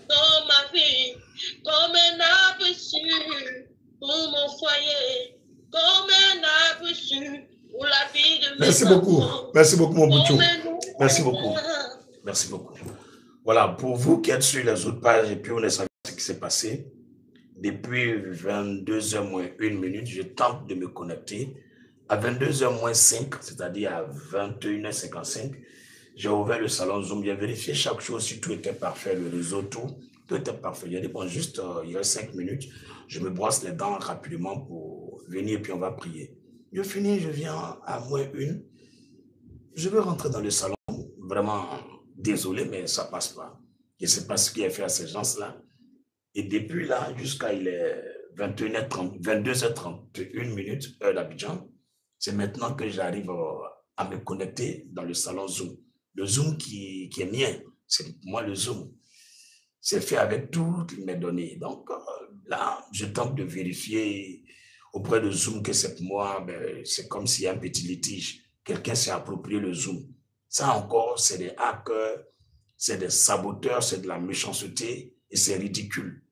dans ma vie, comme un arbre sûr pour mon foyer, comme un arbre sûr pour la vie de mes Merci beaucoup. Merci beaucoup, mon bouchon. Merci beaucoup. Merci beaucoup. Voilà, pour vous qui êtes sur les autres pages et puis on savez ce qui s'est passé, depuis 22h moins 1 minute, je tente de me connecter. À 22h moins 5, c'est-à-dire à 21h55, j'ai ouvert le salon Zoom, j'ai vérifié chaque chose, si tout était parfait, le réseau, tout était parfait. J'ai dit, bon, juste il y a 5 minutes, je me brosse les dents rapidement pour venir et puis on va prier. Je finis, je viens à moins 1. Je vais rentrer dans le salon, vraiment désolé, mais ça passe pas. Je ne sais pas ce qui est fait à ces gens-là. Et depuis là, jusqu'à il est 21h30, 22h31 minutes, heure d'Abidjan, c'est maintenant que j'arrive à me connecter dans le salon Zoom. Le Zoom qui est mien, c'est moi le Zoom. C'est fait avec toutes mes données. Donc là, je tente de vérifier auprès de Zoom que c'est moi, ben, c'est comme s'il y a un petit litige. Quelqu'un s'est approprié le Zoom. Ça encore, c'est des hackers, c'est des saboteurs, c'est de la méchanceté et c'est ridicule.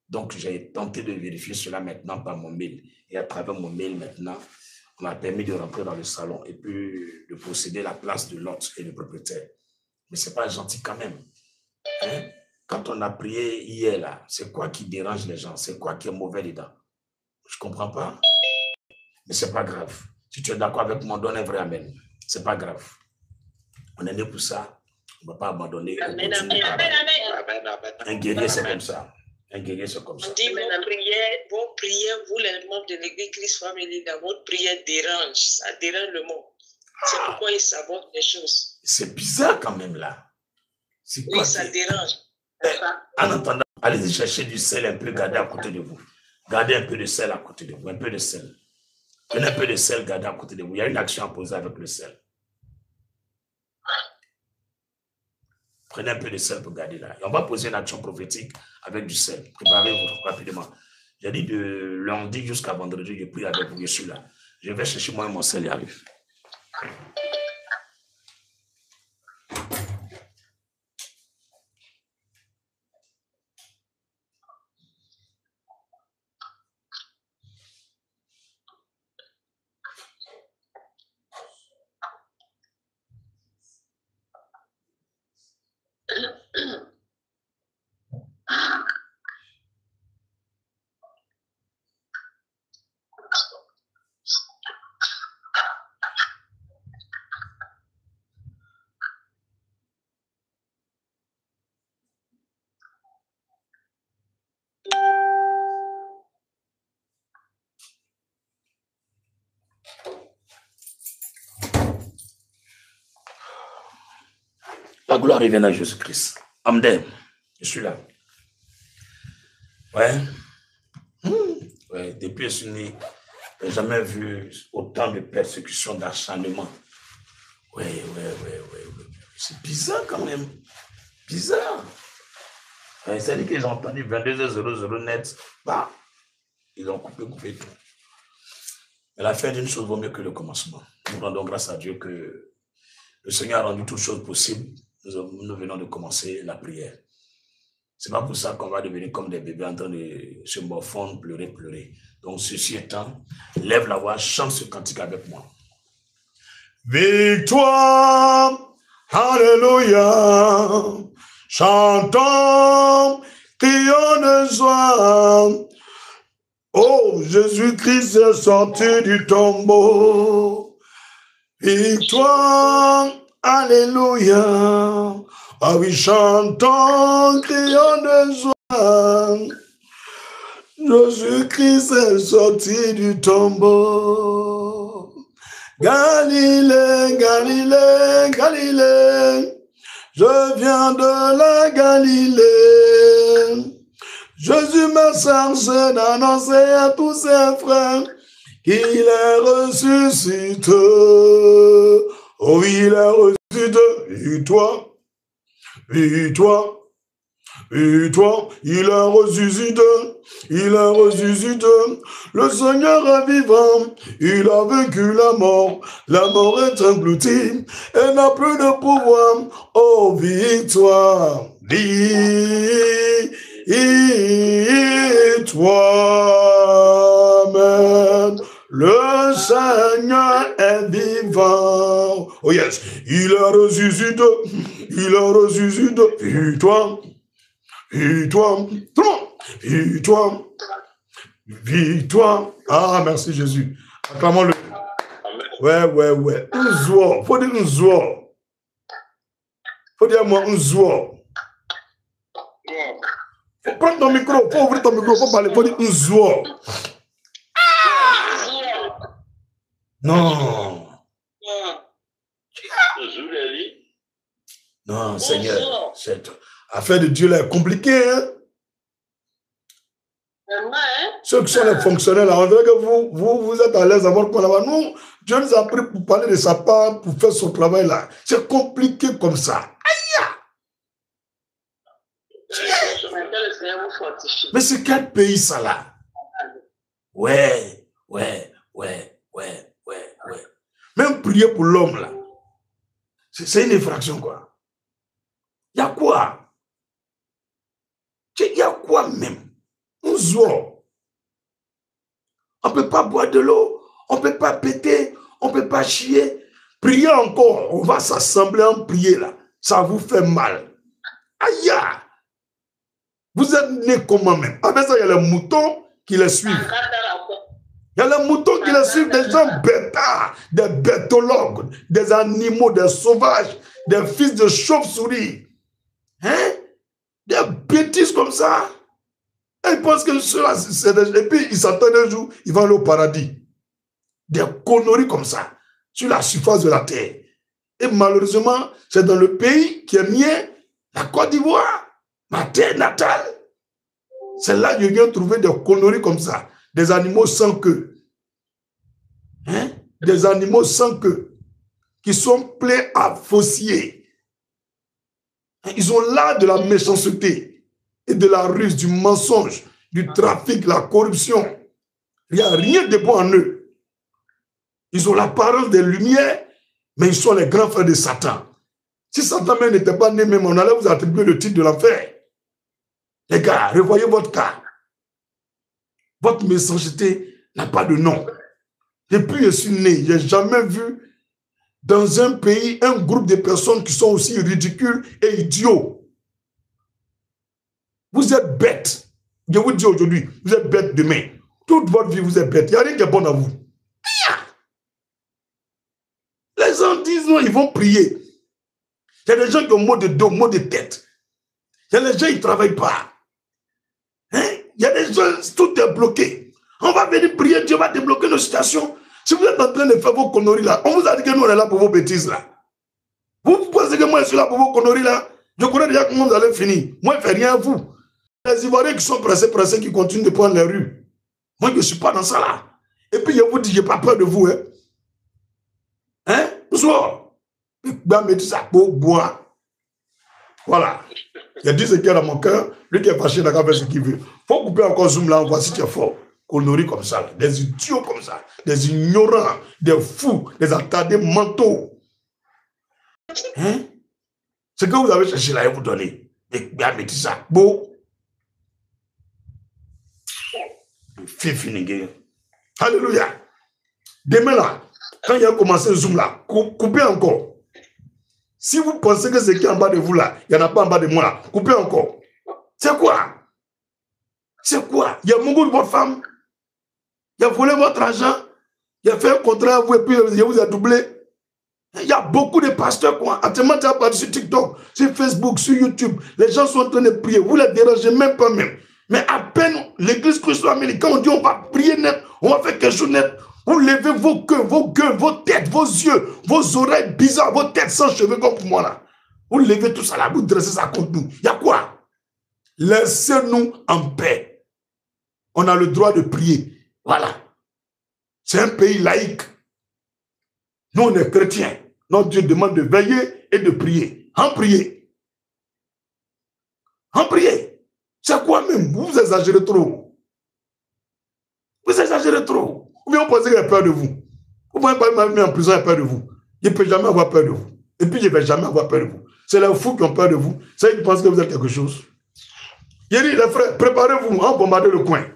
Donc, j'ai tenté de vérifier cela maintenant par mon mail. Et à travers mon mail maintenant, on m'a permis de rentrer dans le salon et puis de posséder la place de l'hôte et du propriétaire. Mais ce n'est pas gentil quand même. Hein? Quand on a prié hier, là, c'est quoi qui dérange les gens? C'est quoi qui est mauvais dedans? Je ne comprends pas. Mais ce n'est pas grave. Si tu es d'accord avec moi, donne un vrai amen. Ce n'est pas grave. On est né pour ça. On ne va pas abandonner. Amen, amen, amen, amen. Un guerrier, c'est comme ça. Un guerrier, c'est comme ça. On dit, mais vos prières, vous les membres de l'église Christ Family, dans votre prière dérange. Ça dérange le monde. C'est pourquoi ils sabotent les choses. C'est bizarre quand même là. Oui, ça dérange. En attendant, allez-y chercher du sel un peu, gardez à côté de vous. Gardez un peu de sel à côté de vous, un peu de sel. Prenez un peu de sel, gardez à côté de vous. Il y a une action à poser avec le sel. Prenez un peu de sel pour garder là. Et on va poser une action prophétique avec du sel. Préparez-vous rapidement. J'ai dit de lundi jusqu'à vendredi, je prie avec vous, je suis là. Je vais chercher moi mon sel, il arrive. La gloire revienne à Jésus-Christ. Amdem, je suis là. Ouais. Ouais. Depuis que je suis né, je n'ai jamais vu autant de persécutions, d'acharnement. Ouais. C'est bizarre quand même. Bizarre. Ouais, c'est-à-dire qu'ils ont entendu 22h00 net. Bah, ils ont coupé tout. Mais la fin d'une chose vaut mieux que le commencement. Nous rendons grâce à Dieu que le Seigneur a rendu toutes choses possibles. Nous venons de commencer la prière. C'est pas pour ça qu'on va devenir comme des bébés en train de se morfondre, pleurer. Donc, ceci étant, lève la voix, chante ce cantique avec moi. Victoire, alléluia, chantons, crions de joie. Oh, Jésus-Christ est sorti du tombeau. Victoire, alléluia. Ah oui, chantons, crions de joie. Jésus-Christ est sorti du tombeau. Galilée, Galilée, Galilée. Je viens de la Galilée. Jésus m'a chargé d'annoncer à tous ses frères qu'il est ressuscité. Oh, il est ressuscité. Et toi, il est ressuscité. Il est ressuscité. Le Seigneur est vivant. Il a vaincu la mort. La mort est engloutie et n'a plus de pouvoir. Oh, victoire. toi, même le Seigneur est vivant. Oh yes, il a ressuscité, il a ressuscité. Vis-toi, vis-toi, tout le monde, vis-toi, vis-toi. Ah, merci Jésus. Acclamons-le. Ouais. Un zoor. Faut dire un zoor. Faut dire moi un zoor. Faut prendre ton micro, faut ouvrir ton micro, faut parler, faut dire un zoor. Non. Non, Seigneur, cette affaire de Dieu là est compliquée. Hein? Ceux qui sont les fonctionnaires là, on dirait que vous êtes à l'aise à voir qu'on là-bas. Nous, Dieu nous a pris pour parler de sa part, pour faire son travail là. C'est compliqué comme ça. Aïe! Mais c'est quel pays ça là? Ouais. Même prier pour l'homme là, c'est une infraction quoi. Il y a quoi? Il y a quoi même? On zoit. On ne peut pas boire de l'eau, on ne peut pas péter, on ne peut pas chier. Priez encore, on va s'assembler en prier là. Ça vous fait mal. Aïe! Vous êtes nés comment même? Après ça, il y a les moutons qui les suivent. Il y a les moutons qui les suivent, des gens bêtards, des bêtologues, des animaux, des sauvages, des fils de chauve-souris. Hein? Des bêtises comme ça. Et ils pensent que cela, et puis ils s'attendent un jour, ils vont aller au paradis. Des conneries comme ça, sur la surface de la terre. Et malheureusement, c'est dans le pays qui est mien, la Côte d'Ivoire, ma terre natale. C'est là que je viens trouver des conneries comme ça. Des animaux sans queue. Hein? Des animaux sans queue. Qui sont pleins à faucier. Ils ont l'art de la méchanceté et de la ruse, du mensonge, du trafic, la corruption. Il n'y a rien de bon en eux. Ils ont l'apparence des lumières, mais ils sont les grands frères de Satan. Si Satan même n'était pas né, même on allait vous attribuer le titre de l'enfer. Les gars, revoyez votre cas. Votre méchanceté n'a pas de nom. Depuis que je suis né, je n'ai jamais vu dans un pays un groupe de personnes qui sont aussi ridicules et idiots. Vous êtes bêtes. Je vous dis aujourd'hui, vous êtes bêtes demain. Toute votre vie, vous êtes bêtes. Il n'y a rien qui est bon à vous. Les gens disent non, ils vont prier. Il y a des gens qui ont maux de dos, maux de tête. Il y a des gens qui ne travaillent pas. Hein? Il y a des gens, tout est bloqué. On va venir prier, Dieu va débloquer nos situations. Si vous êtes en train de faire vos conneries là, on vous a dit que nous on est là pour vos bêtises là. Vous pensez que moi je suis là pour vos conneries là? Je connais déjà comment vous allez finir. Moi je ne fais rien à vous. Les Ivoiriens qui sont pressés, qui continuent de prendre les rues. Moi je ne suis pas dans ça là. Et puis je vous dis, je n'ai pas peur de vous. Hein? Hein? Bonsoir. Me dit ça pour boire. Voilà. Il y a 10 équerres dans mon cœur. Lui qui est fâché, il n'a qu'à faire ce qu'il veut. Il faut couper encore Zoom là, on voit si tu es fort. Conneries comme ça, des idiots comme ça, des ignorants, des fous, des attardés mentaux. Hein? Ce que vous avez cherché là, et vous donnez. Et bien, mettez ça. Bon. Fini. Alléluia. Demain là, quand il a commencé Zoom là, coupez encore. Si vous pensez que ce qui est en bas de vous là, il n'y en a pas en bas de moi là, coupez encore. C'est quoi? C'est quoi? Il y a mon goût de votre femme. Il a volé votre argent, il a fait un contrat à vous et puis il vous a doublé. Il y a beaucoup de pasteurs qui actuellement tu as parlé sur TikTok, sur Facebook, sur YouTube. Les gens sont en train de prier. Vous ne les dérangez même pas même. Mais à peine l'église christo-américaine, on dit on va prier net, on va faire quelque chose net. Vous levez vos queues, vos têtes, vos yeux, vos oreilles bizarres, vos têtes sans cheveux comme pour moi là. Vous levez tout ça là, vous dressez ça contre nous. Il y a quoi? Laissez-nous en paix. On a le droit de prier. Voilà. C'est un pays laïque. Nous, on est chrétiens. Notre Dieu demande de veiller et de prier. En prier. En prier. C'est quoi même? Vous exagérez trop. Vous exagérez trop. Ou bien on pense qu'il a peur de vous. Vous ne pouvez pas me mettre en prison, il a peur de vous. Il ne peut jamais avoir peur de vous. Et puis, il ne va jamais avoir peur de vous. C'est les fous qui ont peur de vous. C'est eux qui pensent que vous êtes quelque chose. Il dit, les frères, préparez-vous, on bombarde le coin.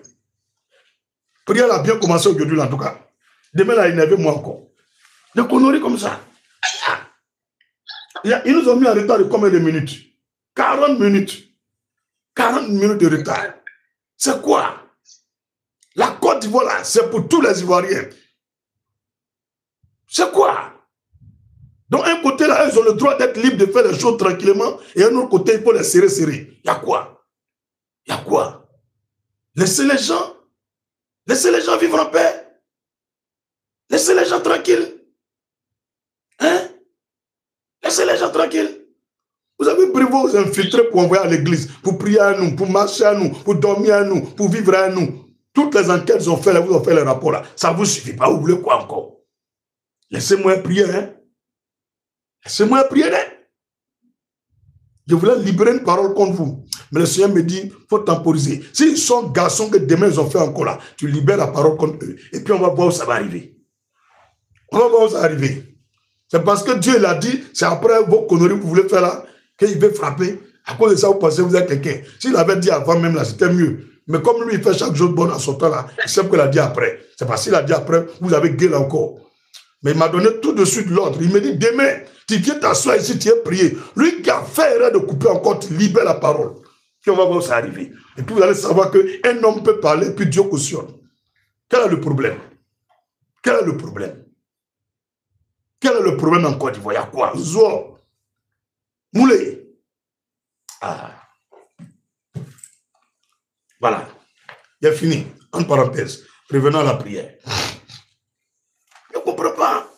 Prière a bien commencé aujourd'hui, en tout cas. Demain, là, énervez-moi encore. Des conneries comme ça. Ils nous ont mis en retard de combien de minutes? 40 minutes. 40 minutes de retard. C'est quoi? La Côte d'Ivoire, là, c'est pour tous les Ivoiriens. C'est quoi? Donc, un côté, là, ils ont le droit d'être libres de faire les choses tranquillement, et un autre côté, il faut les serrer. Il y a quoi? Il y a quoi? Laissez les gens vivre en paix. Laissez les gens tranquilles. Hein? Laissez les gens tranquilles. Vous avez pris vos infiltrés pour envoyer à l'église, pour prier à nous, pour marcher à nous, pour dormir à nous, pour vivre à nous. Toutes les enquêtes qu'ils ont fait, là, vous ont fait les rapports là. Ça ne vous suffit pas. Vous voulez quoi encore? Laissez-moi prier, hein? Laissez-moi prier, hein? Je voulais libérer une parole contre vous. Mais le Seigneur me dit, il faut temporiser. S'ils sont garçons que demain ils ont fait encore là, tu libères la parole contre eux. Et puis on va voir où ça va arriver. On va voir où ça va arriver. C'est parce que Dieu l'a dit, c'est après vos conneries que vous voulez faire là, qu'il veut frapper. À cause de ça, vous pensez que vous êtes quelqu'un. S'il avait dit avant même là, c'était mieux. Mais comme lui, il fait chaque jour bon en son temps là, il sait qu'il a dit après. C'est parce qu'il a dit après, vous avez gueulé encore. Mais il m'a donné tout de suite l'ordre. Il me dit, demain, tu viens t'asseoir ici, tu es prié. Lui qui a fait erreur de couper encore, tu libères la parole. Puis on va voir où ça arrive. Et puis vous allez savoir qu'un homme peut parler, puis Dieu cautionne. Quel est le problème? Quel est le problème? Quel est le problème en Côte d'Ivoire? Il y a quoi? Zo. Moulé. Ah. Voilà. Il a fini. En parenthèse. Revenons à la prière. Je ne comprends pas.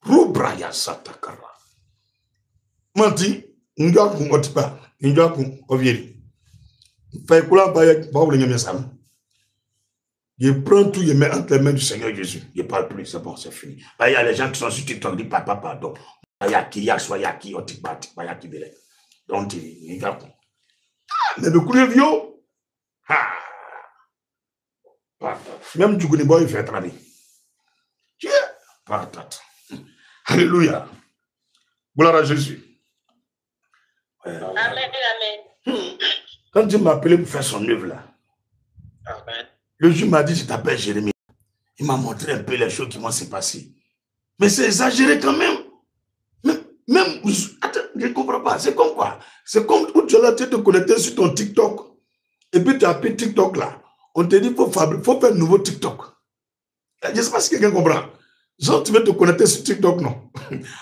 Rubraya satakara. Manti, n'gaku otipa, n'gaku ovieri. Fait quoi là, je prends tout, je mets entre les mains du Seigneur Jésus. Je ne parle plus, c'est bon, c'est fini. Il y a les gens qui sont sur TikTok, disent papa, pardon. Il y a qui, il y a soit, il y a qui, otipa, il y a qui belé. Donc, il y a quoi. Mais le coup de vieux, même du coup de bois, il fait travailler. Alléluia. Gloire à Jésus. Amen, amen. Quand Dieu m'a appelé pour faire son œuvre là, Amen. le juge m'a dit, je t'appelle Jérémie. Il m'a montré un peu les choses qui vont se passer. Mais c'est exagéré quand même. Même, attends, je ne comprends pas. C'est comme quoi? C'est comme où tu as te connecter sur ton TikTok. Et puis tu as appelé TikTok là. On te dit qu'il faut faire un nouveau TikTok. Je ne sais pas si quelqu'un comprend. Genre, tu veux te connecter sur TikTok, non.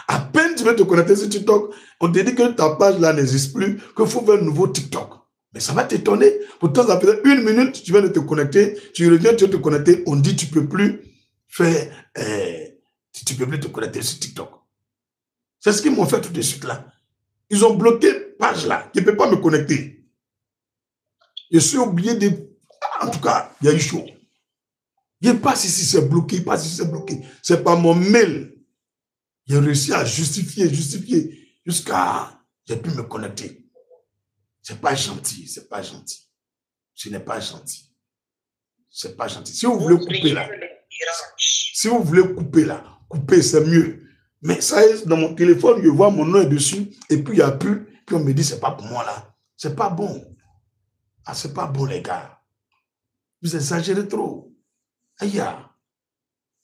À peine tu veux te connecter sur TikTok, on te dit que ta page là n'existe plus, qu'il faut faire un nouveau TikTok. Mais ça va t'étonner. Pourtant, ça fait 1 minute, tu viens de te connecter, tu reviens, tu veux te connecter, on dit que tu ne peux plus faire, tu ne peux plus te connecter sur TikTok. C'est ce qu'ils m'ont fait tout de suite là. Ils ont bloqué page là, je ne peux pas me connecter. Je suis oublié de... En tout cas, il y a eu chaud. Je ne sais pas si c'est bloqué, pas si c'est bloqué. C'est pas mon mail. J'ai réussi à justifier, jusqu'à... J'ai pu me connecter. C'est pas gentil, c'est pas gentil. Ce n'est pas gentil. C'est pas gentil. Si vous voulez couper là, couper, c'est mieux. Mais ça est, dans mon téléphone, je vois mon nom dessus, et puis il n'y a plus, puis on me dit, c'est pas pour moi là. C'est pas bon. Ah, c'est pas bon, les gars. Vous exagérez trop. Aïe.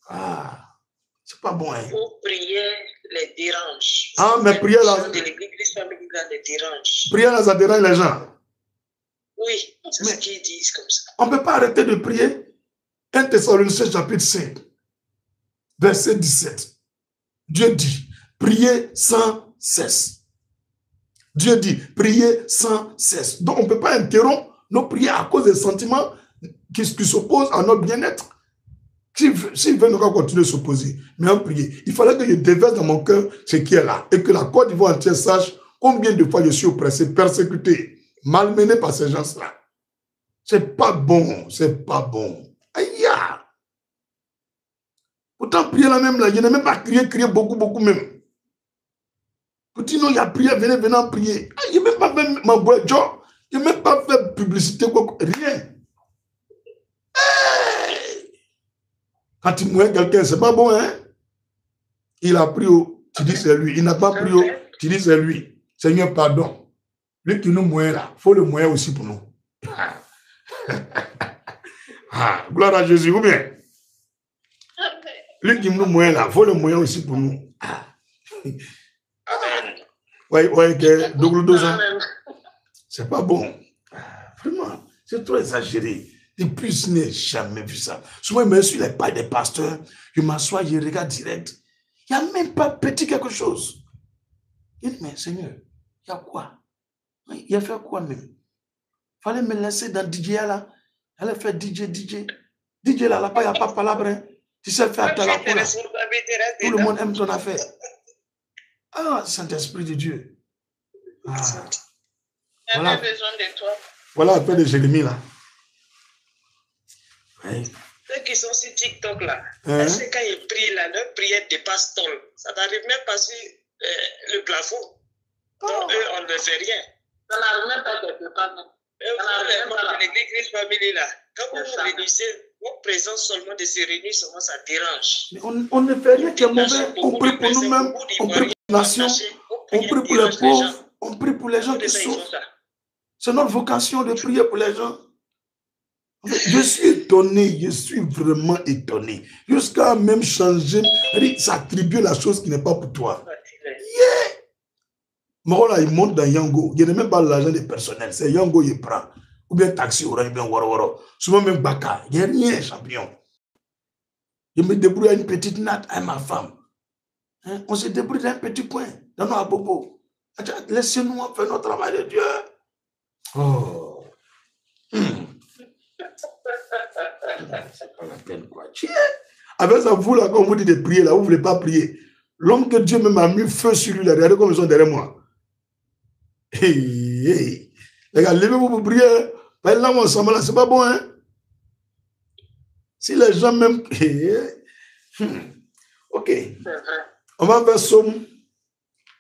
Ah, c'est pas bon, hein. Vos prières les dérangent. Ah, mais prière là. Prière là, ça dérange les gens. Oui, c'est ce qu'ils disent comme ça. On ne peut pas arrêter de prier. 1 Thessaloniciens chapitre 5, verset 17. Dieu dit, priez sans cesse. Dieu dit, priez sans cesse. Donc, on ne peut pas interrompre nos prières à cause des sentiments qui s'opposent à notre bien-être. S'ils veulent encore continuer à s'opposer, mais en prier, il fallait que je déverse dans mon cœur ce qui est là et que la Côte d'Ivoire entière sache combien de fois je suis oppressé, persécuté, malmené par ces gens-là. C'est pas bon, c'est pas bon. Aïe! Pourtant, prier là même là, je n'ai même pas crié beaucoup même. Pour dire non, il y a prié, venez en prier. Je n'ai même pas fait ma boîte, je n'ai même pas fait publicité, rien. Quand tu mouilles quelqu'un, c'est pas bon, hein? Il a pris, tu dis c'est lui. Il n'a pas pris, tu dis c'est lui. Seigneur, pardon. Lui qui nous mouille là, il faut le mouiller aussi pour nous. Ah, gloire à Jésus, ou bien? Lui qui nous mouille là, il faut le mouiller aussi pour nous. Oui, que double 2 ans. C'est pas bon. Vraiment, c'est trop exagéré. Depuis, je n'ai jamais vu ça. Souvent, je me suis les pas des pasteurs, je m'assois, je regarde direct. Il n'y a même pas petit quelque chose. Je dis, mais Seigneur, il y a quoi? Il a fait quoi même? Il fallait me laisser dans DJ là. Elle a fait DJ. DJ là, là-bas, il n'y a pas de palabre. Hein. Tu sais faire ta la cour. Tout le monde aime ton affaire. Ah, Saint-Esprit de Dieu. Ah. Voilà. Besoin de toi. Voilà un peu de Jérémie là. Oui. Ceux qui sont sur TikTok là, est-ce que quand ils prient là, leur prière dépasse ton. Ça n'arrive même pas sur le plafond. Donc eux, on ne fait rien. Ça n'arrive même pas quelque part. L'église famille là, quand vous vous réunissez, votre présence seulement de se réunir, seulement ça dérange. On ne fait rien qui est mauvais. On prie pour nous-mêmes, on prie pour la nation, on prie pour les pauvres, on prie pour les gens qui souffrent. C'est notre vocation de prier pour les gens. Je suis étonné, je suis vraiment étonné. Jusqu'à même changer, s'attribuer la chose qui n'est pas pour toi. Yeah! Moi, là, il monte dans Yango. Il n'est même pas l'argent des personnels. C'est Yango, il prend. Ou bien taxi, ou bien waro. Souvent même Baka. Il n'y a rien, champion. Je me débrouille à une petite natte à ma femme. Hein? On se débrouille dans un petit coin, dans nos abobos. Laissez-nous faire notre travail de Dieu. Oh. C'est pas la peine, quoi. Avec ça, vous, là, quand on vous dit de prier, là, vous ne voulez pas prier. L'homme que Dieu même a mis feu sur lui, là, regardez comme ils sont derrière moi. Les gars, levez-vous pour prier. Là, ensemble, là, c'est pas bon, hein. Si les gens même... Ok. On va faire Psaume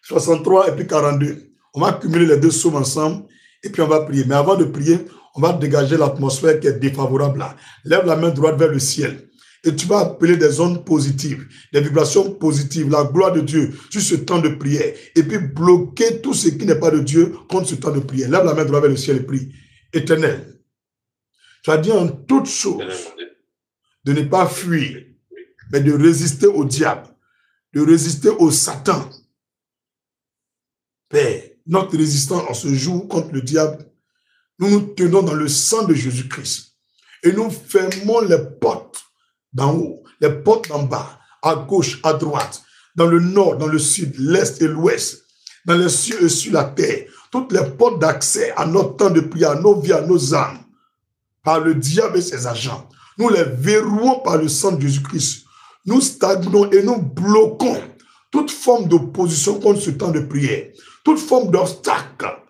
63 et puis 42. On va cumuler les deux psaumes ensemble et puis on va prier. Mais avant de prier, on va dégager l'atmosphère qui est défavorable là. Lève la main droite vers le ciel. Et tu vas appeler des ondes positives, des vibrations positives, la gloire de Dieu sur ce temps de prière. Et puis bloquer tout ce qui n'est pas de Dieu contre ce temps de prière. Lève la main droite vers le ciel et prie. Éternel, tu as dit en toutes choses de ne pas fuir, mais de résister au diable, de résister au Satan. Père, notre résistance en ce jour contre le diable, nous nous tenons dans le sang de Jésus-Christ. Et nous fermons les portes d'en haut, les portes d'en bas, à gauche, à droite, dans le nord, dans le sud, l'est et l'ouest, dans les cieux et sur la terre. Toutes les portes d'accès à notre temps de prière, à nos vies, à nos âmes, par le diable et ses agents. Nous les verrouillons par le sang de Jésus-Christ. Nous stagnons et nous bloquons toute forme d'opposition contre ce temps de prière, toute forme d'obstacle,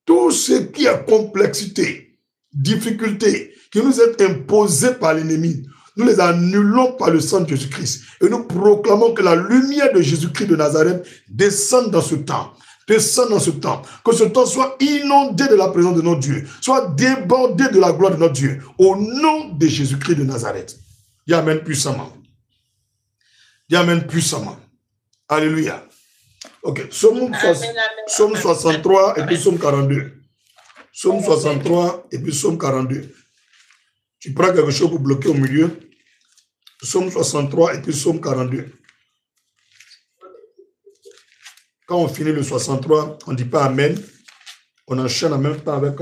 tout ce qui est complexité, difficulté, qui nous est imposé par l'ennemi. Nous les annulons par le sang de Jésus-Christ. Et nous proclamons que la lumière de Jésus-Christ de Nazareth descende dans ce temps. Descende dans ce temps. Que ce temps soit inondé de la présence de notre Dieu. Soit débordé de la gloire de notre Dieu. Au nom de Jésus-Christ de Nazareth. Dis amen puissamment. Dis amen puissamment. Alléluia. Ok. Psaume 63 et puis Psaume 42. Psaume 63 et puis Psaume 42. Tu prends quelque chose pour bloquer au milieu. Psaume 63 et puis Psaume 42. Quand on finit le 63, on ne dit pas Amen. On enchaîne en même temps avec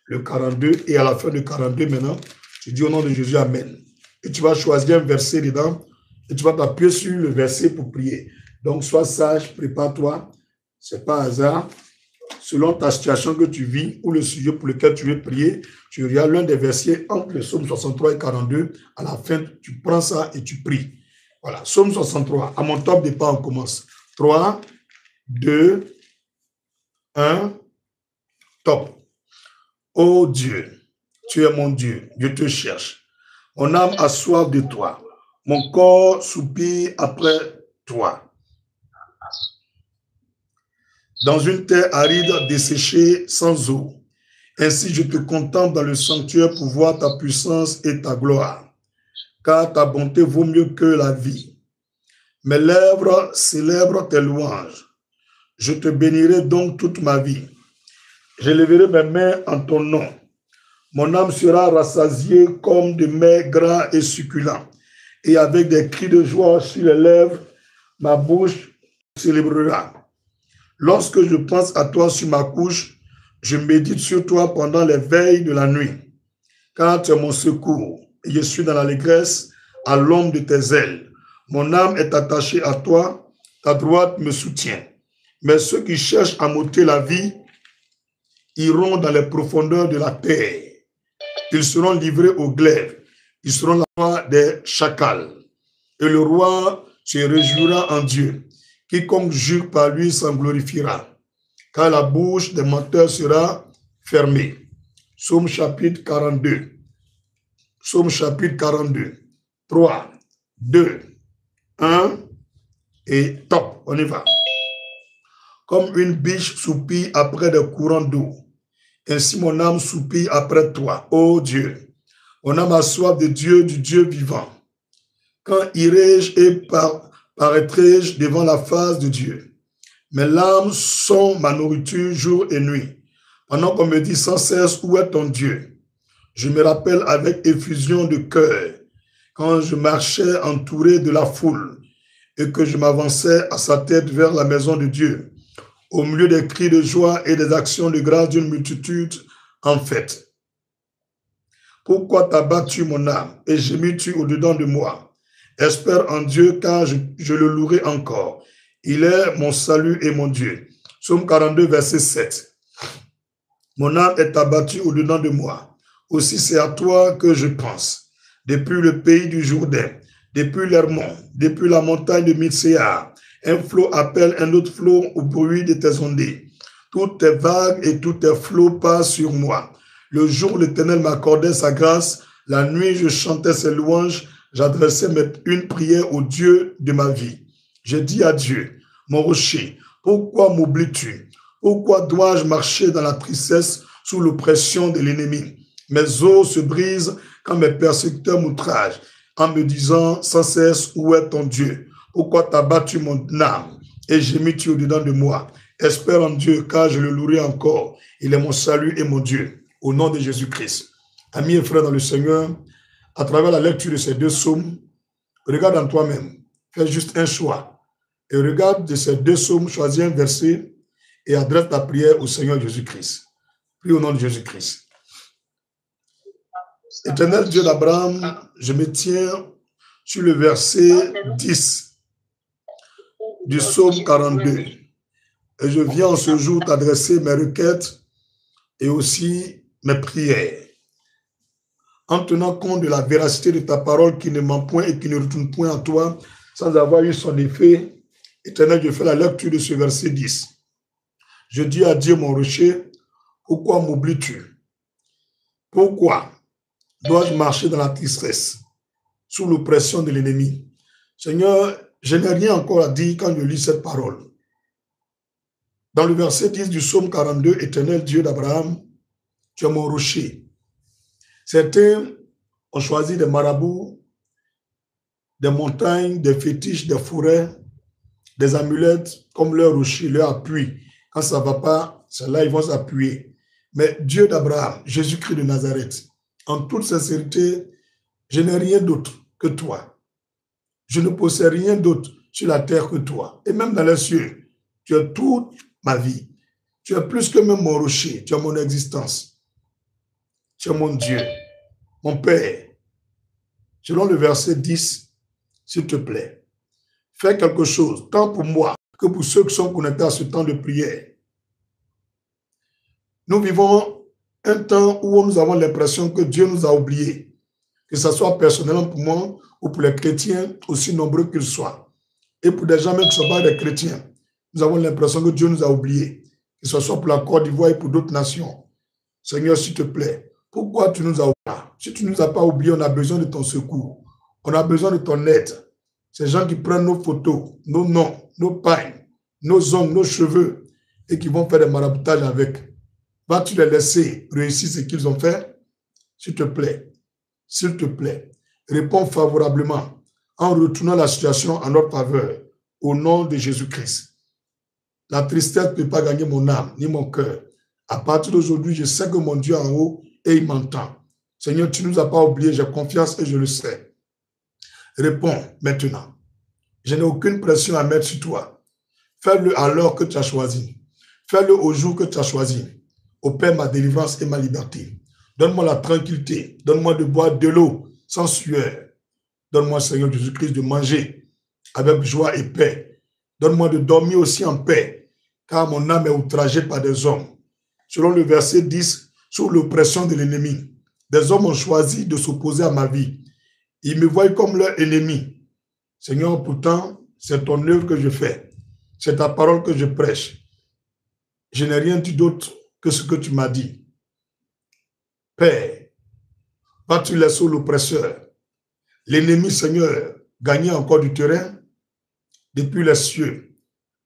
le 42. Et à la fin du 42, maintenant, tu dis au nom de Jésus Amen. Et tu vas choisir un verset dedans. Et tu vas t'appuyer sur le verset pour prier. Donc, sois sage, prépare-toi. Ce n'est pas hasard. Selon ta situation que tu vis ou le sujet pour lequel tu veux prier, tu regardes l'un des versets entre le psaume 63 et 42. À la fin, tu prends ça et tu pries. Voilà, psaume 63. À mon top départ, on commence. 3, 2, 1, top. Oh Dieu, tu es mon Dieu, je te cherche. Mon âme a soif de toi. Mon corps soupire après toi. Dans une terre aride, desséchée, sans eau. Ainsi, je te contemple dans le sanctuaire pour voir ta puissance et ta gloire. car ta bonté vaut mieux que la vie. Mes lèvres célèbrent tes louanges. Je te bénirai donc toute ma vie. J'élèverai mes mains en ton nom. Mon âme sera rassasiée comme de mets gras et succulents. Et avec des cris de joie sur les lèvres, ma bouche célébrera. Lorsque je pense à toi sur ma couche, je médite sur toi pendant les veilles de la nuit. Car tu es mon secours, et je suis dans l'allégresse à l'ombre de tes ailes. Mon âme est attachée à toi, ta droite me soutient. Mais ceux qui cherchent à m'ôter la vie iront dans les profondeurs de la terre. Ils seront livrés au glaive. Ils seront la proie des chacals. Et le roi se réjouira en Dieu. Quiconque jure par lui s'en glorifiera. Car la bouche des menteurs sera fermée. Psaume chapitre 42. Psaume chapitre 42. 3, 2, 1 et top. On y va. Comme une biche soupire après des courants d'eau, ainsi mon âme soupire après toi, ô Dieu. Mon âme a soif de Dieu, du Dieu vivant. Quand irai-je et paraîtrai-je devant la face de Dieu? Mes larmes sont ma nourriture jour et nuit. Pendant qu'on me dit sans cesse, où est ton Dieu? Je me rappelle avec effusion de cœur, quand je marchais entouré de la foule et que je m'avançais à sa tête vers la maison de Dieu, au milieu des cris de joie et des actions de grâce d'une multitude en fête. Pourquoi t'as battu mon âme et gémis-tu au-dedans de moi? Espère en Dieu, car je le louerai encore. Il est mon salut et mon Dieu. Psaume 42, verset 7. Mon âme est abattue au-dedans de moi. Aussi c'est à toi que je pense. Depuis le pays du Jourdain, depuis l'Hermon, depuis la montagne de Mitsea, un flot appelle un autre flot au bruit de tes ondées. Toutes tes vagues et tous tes flots passent sur moi. Le jour, l'Éternel m'accordait sa grâce. La nuit, je chantais ses louanges. J'adressais une prière au Dieu de ma vie. J'ai dit à Dieu, mon rocher, pourquoi m'oublies-tu? Pourquoi dois-je marcher dans la tristesse sous l'oppression de l'ennemi? Mes os se brisent quand mes persécuteurs m'outragent, en me disant sans cesse, où est ton Dieu? Pourquoi t'as battu mon âme et gémis-tu au-dedans de moi? Espère en Dieu, car je le louerai encore. Il est mon salut et mon Dieu, au nom de Jésus-Christ. Amis et frères dans le Seigneur, à travers la lecture de ces deux psaumes, regarde en toi-même, fais juste un choix. Et regarde de ces deux psaumes, choisis un verset et adresse ta prière au Seigneur Jésus-Christ. Prie au nom de Jésus-Christ. Éternel Dieu d'Abraham, je me tiens sur le verset 10 du psaume 42. Et je viens en ce jour t'adresser mes requêtes et aussi mes prières. En tenant compte de la véracité de ta parole qui ne ment point et qui ne retourne point à toi sans avoir eu son effet, Éternel, je fais la lecture de ce verset 10. Je dis à Dieu, mon rocher, pourquoi m'oublies-tu? Pourquoi dois-je marcher dans la tristesse, sous l'oppression de l'ennemi? Seigneur, je n'ai rien encore à dire quand je lis cette parole. Dans le verset 10 du psaume 42, Éternel Dieu d'Abraham, tu es mon rocher. Certains ont choisi des marabouts, des montagnes, des fétiches, des forêts, des amulettes comme leur rocher, leur appui. Quand ça ne va pas, c'est là ils vont s'appuyer. Mais Dieu d'Abraham, Jésus-Christ de Nazareth, en toute sincérité, je n'ai rien d'autre que toi. Je ne possède rien d'autre sur la terre que toi. Et même dans les cieux, tu es toute ma vie. Tu es plus que même mon rocher. Tu es mon existence. Tu es mon Dieu, mon Père. Selon le verset 10, s'il te plaît, fais quelque chose, tant pour moi que pour ceux qui sont connectés à ce temps de prière. Nous vivons un temps où nous avons l'impression que Dieu nous a oubliés, que ce soit personnellement pour moi ou pour les chrétiens, aussi nombreux qu'ils soient. Et pour des gens même qui ne sont pas des chrétiens, nous avons l'impression que Dieu nous a oubliés, que ce soit pour la Côte d'Ivoire et pour d'autres nations. Seigneur, s'il te plaît, pourquoi tu nous as oubliés? Si tu ne nous as pas oubliés, on a besoin de ton secours. On a besoin de ton aide. Ces gens qui prennent nos photos, nos noms, nos pailles, nos ongles, nos cheveux et qui vont faire des maraboutages avec. Vas-tu les laisser réussir ce qu'ils ont fait? S'il te plaît, Réponds favorablement en retournant la situation en notre faveur au nom de Jésus-Christ. La tristesse ne peut pas gagner mon âme ni mon cœur. À partir d'aujourd'hui, je sais que mon Dieu en haut et il m'entend. Seigneur, tu ne nous as pas oubliés, j'ai confiance et je le sais. Réponds maintenant. Je n'ai aucune pression à mettre sur toi. Fais-le à l'heure que tu as choisi. Fais-le au jour que tu as choisi. Opère ma délivrance et ma liberté. Donne-moi la tranquillité. Donne-moi de boire de l'eau sans sueur. Donne-moi, Seigneur Jésus-Christ, de manger avec joie et paix. Donne-moi de dormir aussi en paix, car mon âme est outragée par des hommes. Selon le verset 10, sous l'oppression de l'ennemi, des hommes ont choisi de s'opposer à ma vie. Ils me voient comme leur ennemi. Seigneur, pourtant, c'est ton œuvre que je fais. C'est ta parole que je prêche. Je n'ai rien dit d'autre que ce que tu m'as dit. Père, vas-tu laisser l'oppresseur, l'ennemi, Seigneur, gagner encore du terrain depuis les cieux?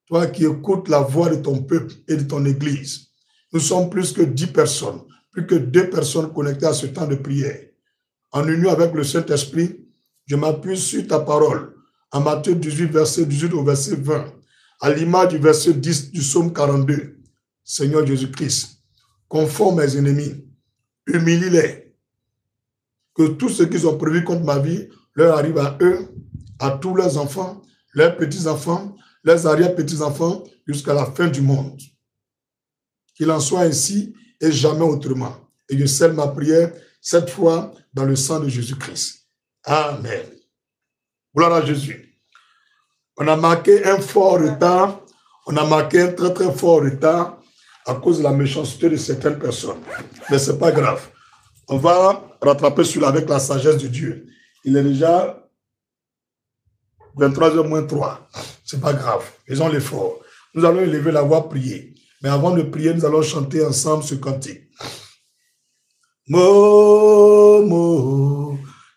Toi qui écoutes la voix de ton peuple et de ton église, nous sommes plus que 10 personnes, plus que 2 personnes connectées à ce temps de prière. En union avec le Saint-Esprit, je m'appuie sur ta parole, en Matthieu 18, verset 18 au verset 20, à l'image du verset 10 du psaume 42. Seigneur Jésus-Christ, conforme mes ennemis, humilie-les, que tout ce qu'ils ont prévu contre ma vie leur arrive à eux, à tous leurs enfants, leurs petits-enfants, leurs arrière-petits-enfants, jusqu'à la fin du monde. Qu'il en soit ainsi et jamais autrement. Et je scelle ma prière cette fois dans le sang de Jésus-Christ. Amen. Gloire à Jésus. On a marqué un fort retard. On a marqué un très très fort retard à cause de la méchanceté de certaines personnes. Mais ce n'est pas grave. On va rattraper cela avec la sagesse de Dieu. Il est déjà 23h moins 3. Ce n'est pas grave. Faisons l'effort. Nous allons élever la voix, prier. Mais avant de prier, nous allons chanter ensemble ce cantique. Mo,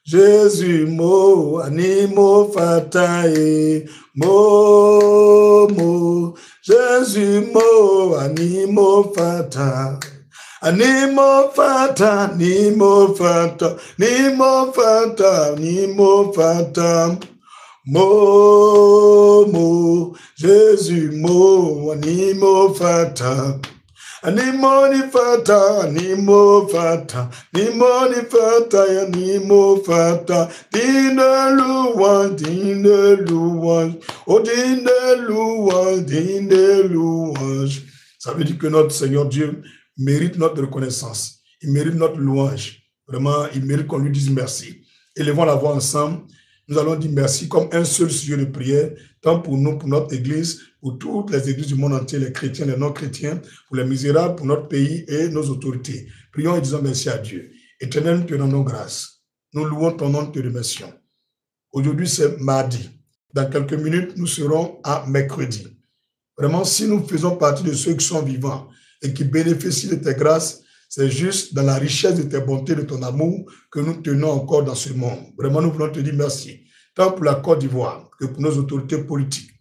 Jésus, mo, animo fatae. Mo, Jésus, mo, animo fata. Animo fata, animo fata, animo fata, animo fata. Mo, Jésus, mo, animo fata. Animo ni fata, animo fata, animo ni fata, animo fata. Dine louange, oh dine louange. Ça veut dire que notre Seigneur Dieu mérite notre reconnaissance. Il mérite notre louange. Vraiment, il mérite qu'on lui dise merci. Élevons la voix ensemble. Nous allons dire merci comme un seul sujet de prière, tant pour nous, pour notre Église, pour toutes les églises du monde entier, les chrétiens, les non-chrétiens, pour les misérables, pour notre pays et nos autorités. Prions et disons merci à Dieu. Éternel, nous te rendons grâce. Nous louons ton nom, nous te remercions. Aujourd'hui, c'est mardi. Dans quelques minutes, nous serons à mercredi. Vraiment, si nous faisons partie de ceux qui sont vivants et qui bénéficient de tes grâces, c'est juste dans la richesse de tes bontés, de ton amour, que nous tenons encore dans ce monde. Vraiment, nous voulons te dire merci. Tant pour la Côte d'Ivoire que pour nos autorités politiques,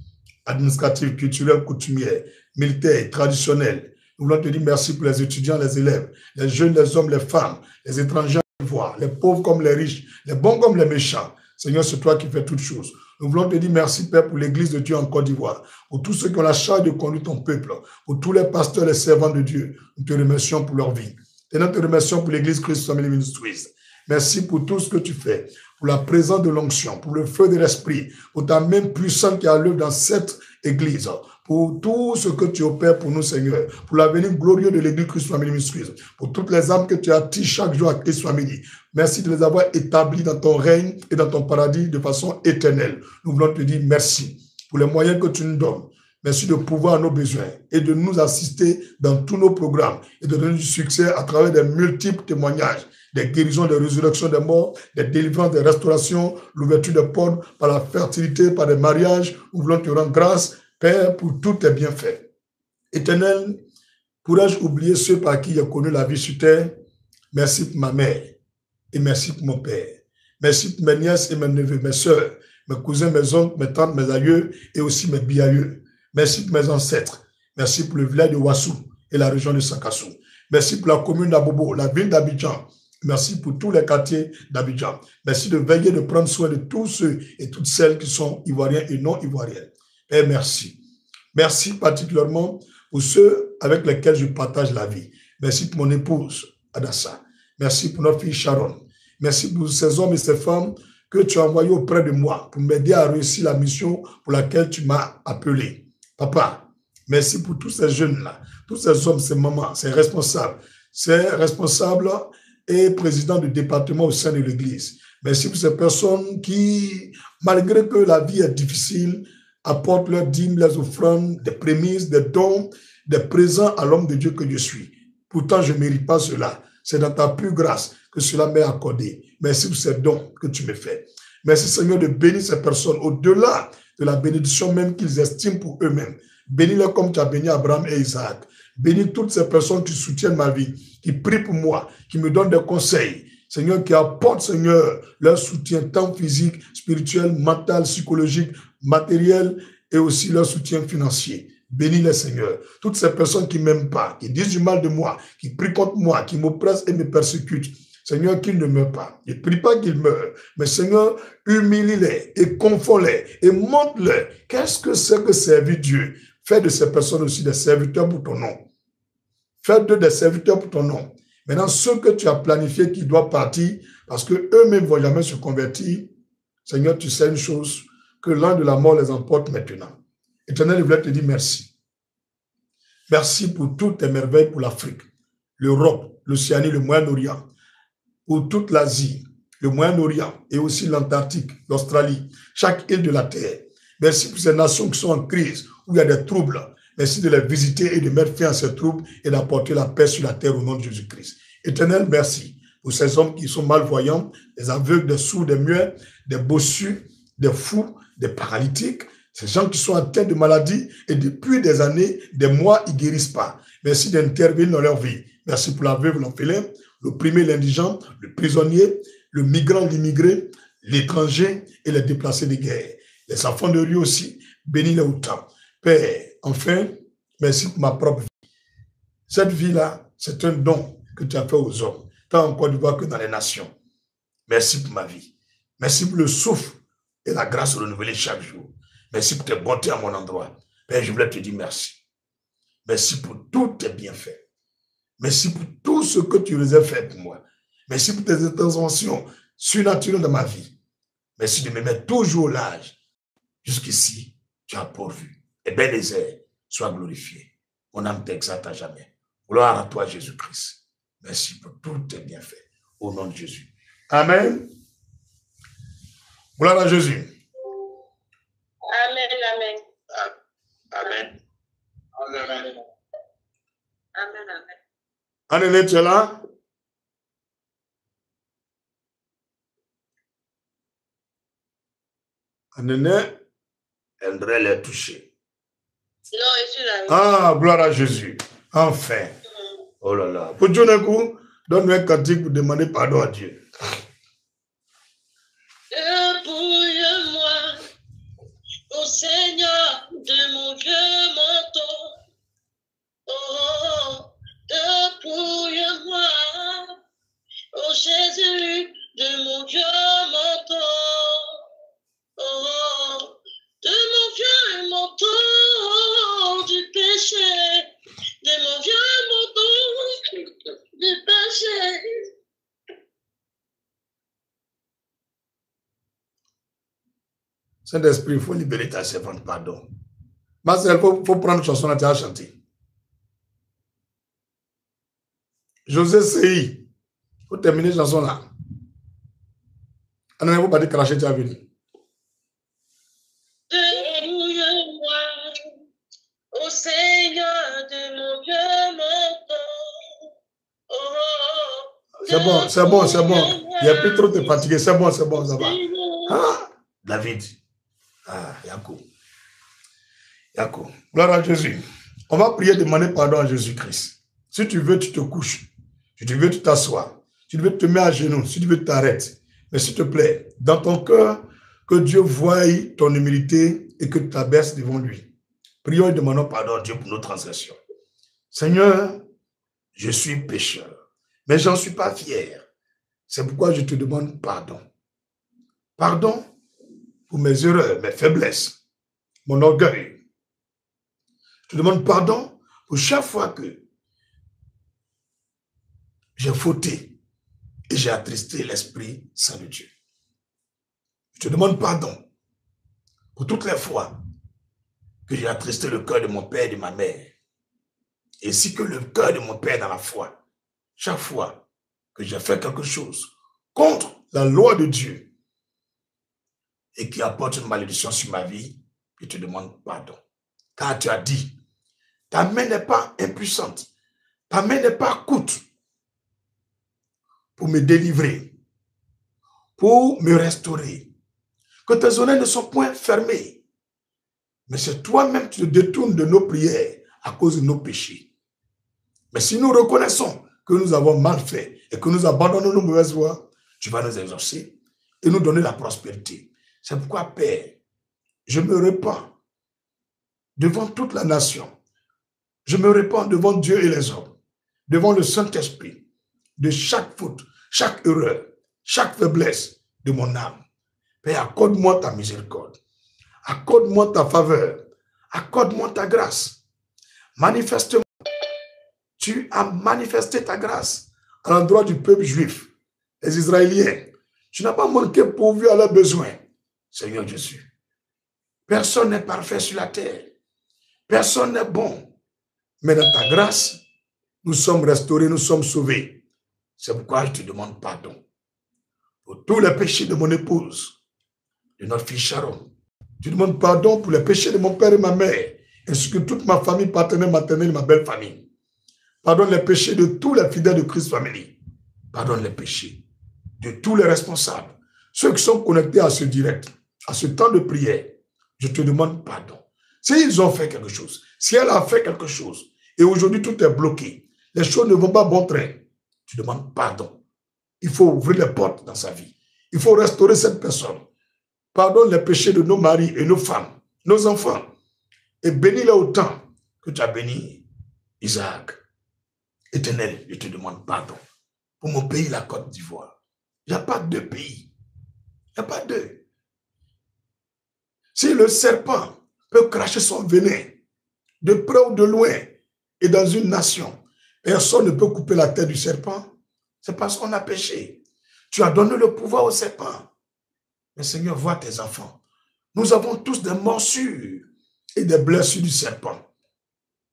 administratives, culturelles, coutumières, militaires, traditionnelles. Nous voulons te dire merci pour les étudiants, les élèves, les jeunes, les hommes, les femmes, les étrangers en Ivoire, les pauvres comme les riches, les bons comme les méchants. Seigneur, c'est toi qui fais toutes choses. Nous voulons te dire merci, Père, pour l'Église de Dieu en Côte d'Ivoire, pour tous ceux qui ont la charge de conduire ton peuple, pour tous les pasteurs, les servants de Dieu. Nous te remercions pour leur vie. Et nous te remercions pour l'Église Christ Family Ministries. Merci pour tout ce que tu fais, pour la présence de l'onction, pour le feu de l'esprit, pour ta main puissante qui a l'œuvre dans cette Église, pour tout ce que tu opères pour nous, Seigneur, pour l'avenir glorieux de l'Église Christ Family Ministries, pour toutes les âmes que tu attises chaque jour à Christ Family. Merci de les avoir établis dans ton règne et dans ton paradis de façon éternelle. Nous voulons te dire merci pour les moyens que tu nous donnes. Merci de pouvoir à nos besoins et de nous assister dans tous nos programmes et de donner du succès à travers des multiples témoignages, des guérisons, des résurrections des morts, des délivrances, des restaurations, l'ouverture des portes, par la fertilité, par des mariages. Nous voulons te rendre grâce, Père, pour tous tes bienfaits. Éternel, pourrais-je oublier ceux par qui j'ai connu la vie sur terre? Merci pour ma mère et merci pour mon père. Merci pour mes nièces et mes neveux, mes soeurs, mes cousins, mes oncles, mes tantes, mes aïeux et aussi mes biaïeux. Merci pour mes ancêtres. Merci pour le village de Ouassou et la région de Sakassou. Merci pour la commune d'Abobo, la ville d'Abidjan, Merci pour tous les quartiers d'Abidjan. Merci de veiller, de prendre soin de tous ceux et toutes celles qui sont ivoiriens et non ivoiriens. Et merci. Merci particulièrement pour ceux avec lesquels je partage la vie. Merci pour mon épouse, Adassa. Merci pour notre fille Sharon. Merci pour ces hommes et ces femmes que tu as envoyés auprès de moi pour m'aider à réussir la mission pour laquelle tu m'as appelé. Papa, merci pour tous ces jeunes-là, tous ces hommes, ces mamans, ces responsables et présidents du département au sein de l'Église. Merci pour ces personnes qui, malgré que la vie est difficile, apportent leurs dîmes, leurs offrandes, des prémices, des dons, des présents à l'homme de Dieu que je suis. Pourtant, je ne mérite pas cela. C'est dans ta plus grâce que cela m'est accordé. Merci pour ces dons que tu me fais. Merci Seigneur de bénir ces personnes au-delà de la bénédiction même qu'ils estiment pour eux-mêmes. Bénis-les comme tu as béni Abraham et Isaac. Bénis toutes ces personnes qui soutiennent ma vie, qui prient pour moi, qui me donnent des conseils. Seigneur, qui apportent, Seigneur, leur soutien tant physique, spirituel, mental, psychologique, matériel et aussi leur soutien financier. Bénis-les, Seigneur. Toutes ces personnes qui ne m'aiment pas, qui disent du mal de moi, qui prient contre moi, qui m'oppressent et me persécutent. Seigneur, qu'ils ne meurent pas. Je ne prie pas qu'ils meurent. Mais Seigneur, humilie-les et confonds-les et montre-les. Qu'est-ce que c'est que servir Dieu? Fais de ces personnes aussi des serviteurs pour ton nom. Fais d'eux des serviteurs pour ton nom. Maintenant, ceux que tu as planifiés qui doivent partir, parce qu'eux-mêmes ne vont jamais se convertir, Seigneur, tu sais une chose, que l'an de la mort les emporte maintenant. Éternel, je voulais te dire merci. Merci pour toutes tes merveilles pour l'Afrique, l'Europe, l'Océanie, le Moyen-Orient, pour toute l'Asie, le Moyen-Orient et aussi l'Antarctique, l'Australie, chaque île de la terre. Merci pour ces nations qui sont en crise, où il y a des troubles. Merci de les visiter et de mettre fin à ces troubles et d'apporter la paix sur la terre au nom de Jésus-Christ. Éternel, merci pour ces hommes qui sont malvoyants, des aveugles, des sourds, des muets, des bossus, des fous, des paralytiques, ces gens qui sont atteints de maladies et depuis des années, des mois, ils ne guérissent pas. Merci d'intervenir dans leur vie. Merci pour la veuve, l'orphelin, l'opprimé, l'indigent, le prisonnier, le migrant, l'immigré, l'étranger et les déplacés de guerre. Les enfants de rue aussi, bénis-les autant. Père, enfin, merci pour ma propre vie. Cette vie-là, c'est un don que tu as fait aux hommes, tant en Côte d'Ivoire que dans les nations. Merci pour ma vie. Merci pour le souffle et la grâce renouvelée chaque jour. Merci pour tes bontés à mon endroit. Père, je voulais te dire merci. Merci pour tous tes bienfaits. Merci pour tout ce que tu les as fait pour moi. Merci pour tes interventions surnaturelles dans ma vie. Merci de me mettre toujours au large. Jusqu'ici, tu as pourvu. Et Bénézer, sois glorifié. Mon âme t'exalte à jamais. Gloire à toi, Jésus-Christ. Merci pour tous tes bienfaits. Au nom de Jésus. Amen. Gloire à Jésus. Amen, amen. Amen. Amen, amen. Amen, amen. Anne-Hélène, tu es là? Anne-Hélène? André l'a touché. Non, je suis là. Ah, gloire à Jésus. Enfin. Oh là là. Pour Dieu, donne-nous un cantique pour demander pardon à Dieu. Dépouille-moi, ô Seigneur, de mon vieux manteau. Oh, dépouille-moi, ô Jésus, de mon vieux manteau. Oh, de mon vieux manteau du péché, de mon vieux manteau du péché. Saint-Esprit, il faut libérer ta servante, pardon. Marcel, il faut prendre une chanson à chanter. José Sei, il faut terminer la chanson là. On ne va pas dire cracher, tu as venu. Dépouille-moi, ô Seigneur, de mon vieux manteau. Oh, c'est bon, c'est bon, c'est bon. Il n'y a plus trop de fatigué. C'est bon, ça va. Ah, David. Ah, Yacoub. Yacoub. Gloire à Jésus. On va prier, demander pardon à Jésus-Christ. Si tu veux, tu te couches. Si tu veux, tu t'assois. Si tu veux, tu te mets à genoux. Si tu veux, tu t'arrêtes. Mais s'il te plaît, dans ton cœur, que Dieu voie ton humilité et que tu t'abaisses devant lui. Prions et demandons pardon à Dieu pour nos transgressions. Seigneur, je suis pécheur, mais j'en suis pas fier. C'est pourquoi je te demande pardon. Pardon pour mes erreurs, mes faiblesses, mon orgueil. Je te demande pardon pour chaque fois que j'ai fauté et j'ai attristé l'Esprit Saint de Dieu. Je te demande pardon pour toutes les fois que j'ai attristé le cœur de mon père et de ma mère, ainsi que le cœur de mon père dans la foi. Chaque fois que j'ai fait quelque chose contre la loi de Dieu et qui apporte une malédiction sur ma vie, je te demande pardon. Car tu as dit, ta main n'est pas impuissante, ta main n'est pas courte pour me délivrer, pour me restaurer. Que tes oreilles ne sont point fermées, mais c'est toi-même qui te détournes de nos prières à cause de nos péchés. Mais si nous reconnaissons que nous avons mal fait et que nous abandonnons nos mauvaises voies, tu vas nous exaucer et nous donner la prospérité. C'est pourquoi, Père, je me répands devant toute la nation. Je me répands devant Dieu et les hommes, devant le Saint-Esprit, de chaque faute, chaque erreur, chaque faiblesse de mon âme. Père, accorde-moi ta miséricorde. Accorde-moi ta faveur. Accorde-moi ta grâce. Manifeste-moi. Tu as manifesté ta grâce à l'endroit du peuple juif, les Israéliens. Tu n'as pas manqué pourvu à leurs besoins. Seigneur Jésus, personne n'est parfait sur la terre. Personne n'est bon. Mais dans ta grâce, nous sommes restaurés, nous sommes sauvés. C'est pourquoi je te demande pardon pour tous les péchés de mon épouse, de notre fille Sharon. Je demande pardon pour les péchés de mon père et ma mère, ainsi que toute ma famille paternelle, maternelle, ma belle famille. Pardonne les péchés de tous les fidèles de Christ Family. Pardonne les péchés de tous les responsables, ceux qui sont connectés à ce direct, à ce temps de prière. Je te demande pardon. S'ils ont fait quelque chose, si elle a fait quelque chose, et aujourd'hui tout est bloqué, les choses ne vont pas bon train, tu demandes pardon. Il faut ouvrir les portes dans sa vie. Il faut restaurer cette personne. Pardonne les péchés de nos maris et nos femmes, nos enfants, et bénis-les autant que tu as béni Isaac. Éternel, je te demande pardon pour mon pays, la Côte d'Ivoire. Il n'y a pas deux pays. Il n'y a pas deux. Si le serpent peut cracher son venin de près ou de loin et dans une nation, personne ne peut couper la tête du serpent. C'est parce qu'on a péché. Tu as donné le pouvoir au serpent. Mais Seigneur, vois tes enfants. Nous avons tous des morsures et des blessures du serpent.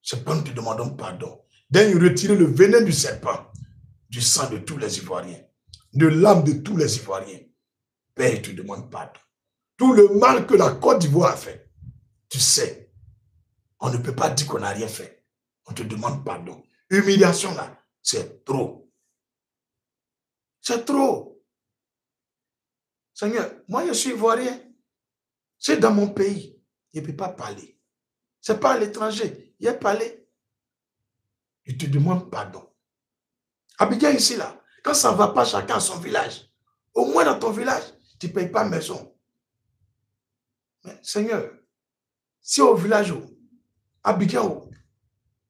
C'est pourquoi nous te demandons pardon. Daigne retirer le venin du serpent, du sang de tous les Ivoiriens, de l'âme de tous les Ivoiriens. Père, je te demande pardon. Tout le mal que la Côte d'Ivoire a fait, tu sais, on ne peut pas dire qu'on n'a rien fait. On te demande pardon. Humiliation là, c'est trop. C'est trop. Seigneur, moi je suis Ivoirien. C'est dans mon pays. Je ne peux pas parler. C'est pas à l'étranger. Il a parlé. Je te demande pardon. Abidjan ici là, quand ça ne va pas chacun à son village, au moins dans ton village, tu ne payes pas maison. Mais Seigneur, si au village, à Abidjan,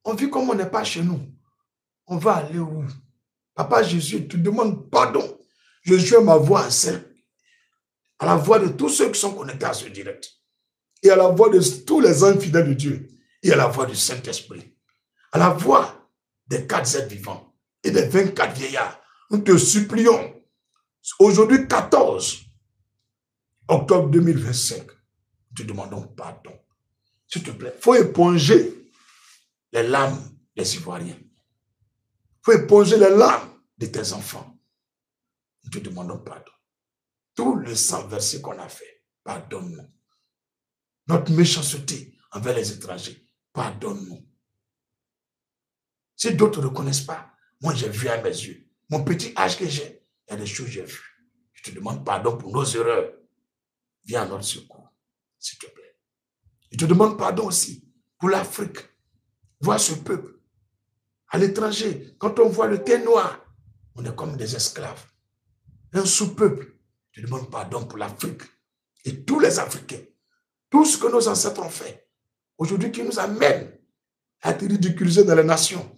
on vit comme on n'est pas chez nous, on va aller où? Papa Jésus, je te demande pardon. Je joins ma voix à la voix de tous ceux qui sont connectés à ce direct, et à la voix de tous les infidèles de Dieu, et à la voix du Saint-Esprit, à la voix des 4 êtres vivants et des 24 vieillards. Nous te supplions, aujourd'hui 14 octobre 2025, nous te demandons pardon. S'il te plaît, il faut éponger les larmes des Ivoiriens. Il faut éponger les larmes de tes enfants. Nous te demandons pardon. Tout le sang versé qu'on a fait, pardonne-nous. Notre méchanceté envers les étrangers, pardonne-nous. Si d'autres ne reconnaissent pas, moi j'ai vu à mes yeux. Mon petit âge que j'ai, il y a des choses que j'ai vues. Je te demande pardon pour nos erreurs. Viens à notre secours, s'il te plaît. Je te demande pardon aussi pour l'Afrique. Vois ce peuple. À l'étranger, quand on voit le thé noir, on est comme des esclaves. Un sous-peuple. Je demande pardon pour l'Afrique et tous les Africains. Tout ce que nos ancêtres ont fait, aujourd'hui qui nous amène à être ridiculisés dans les nations.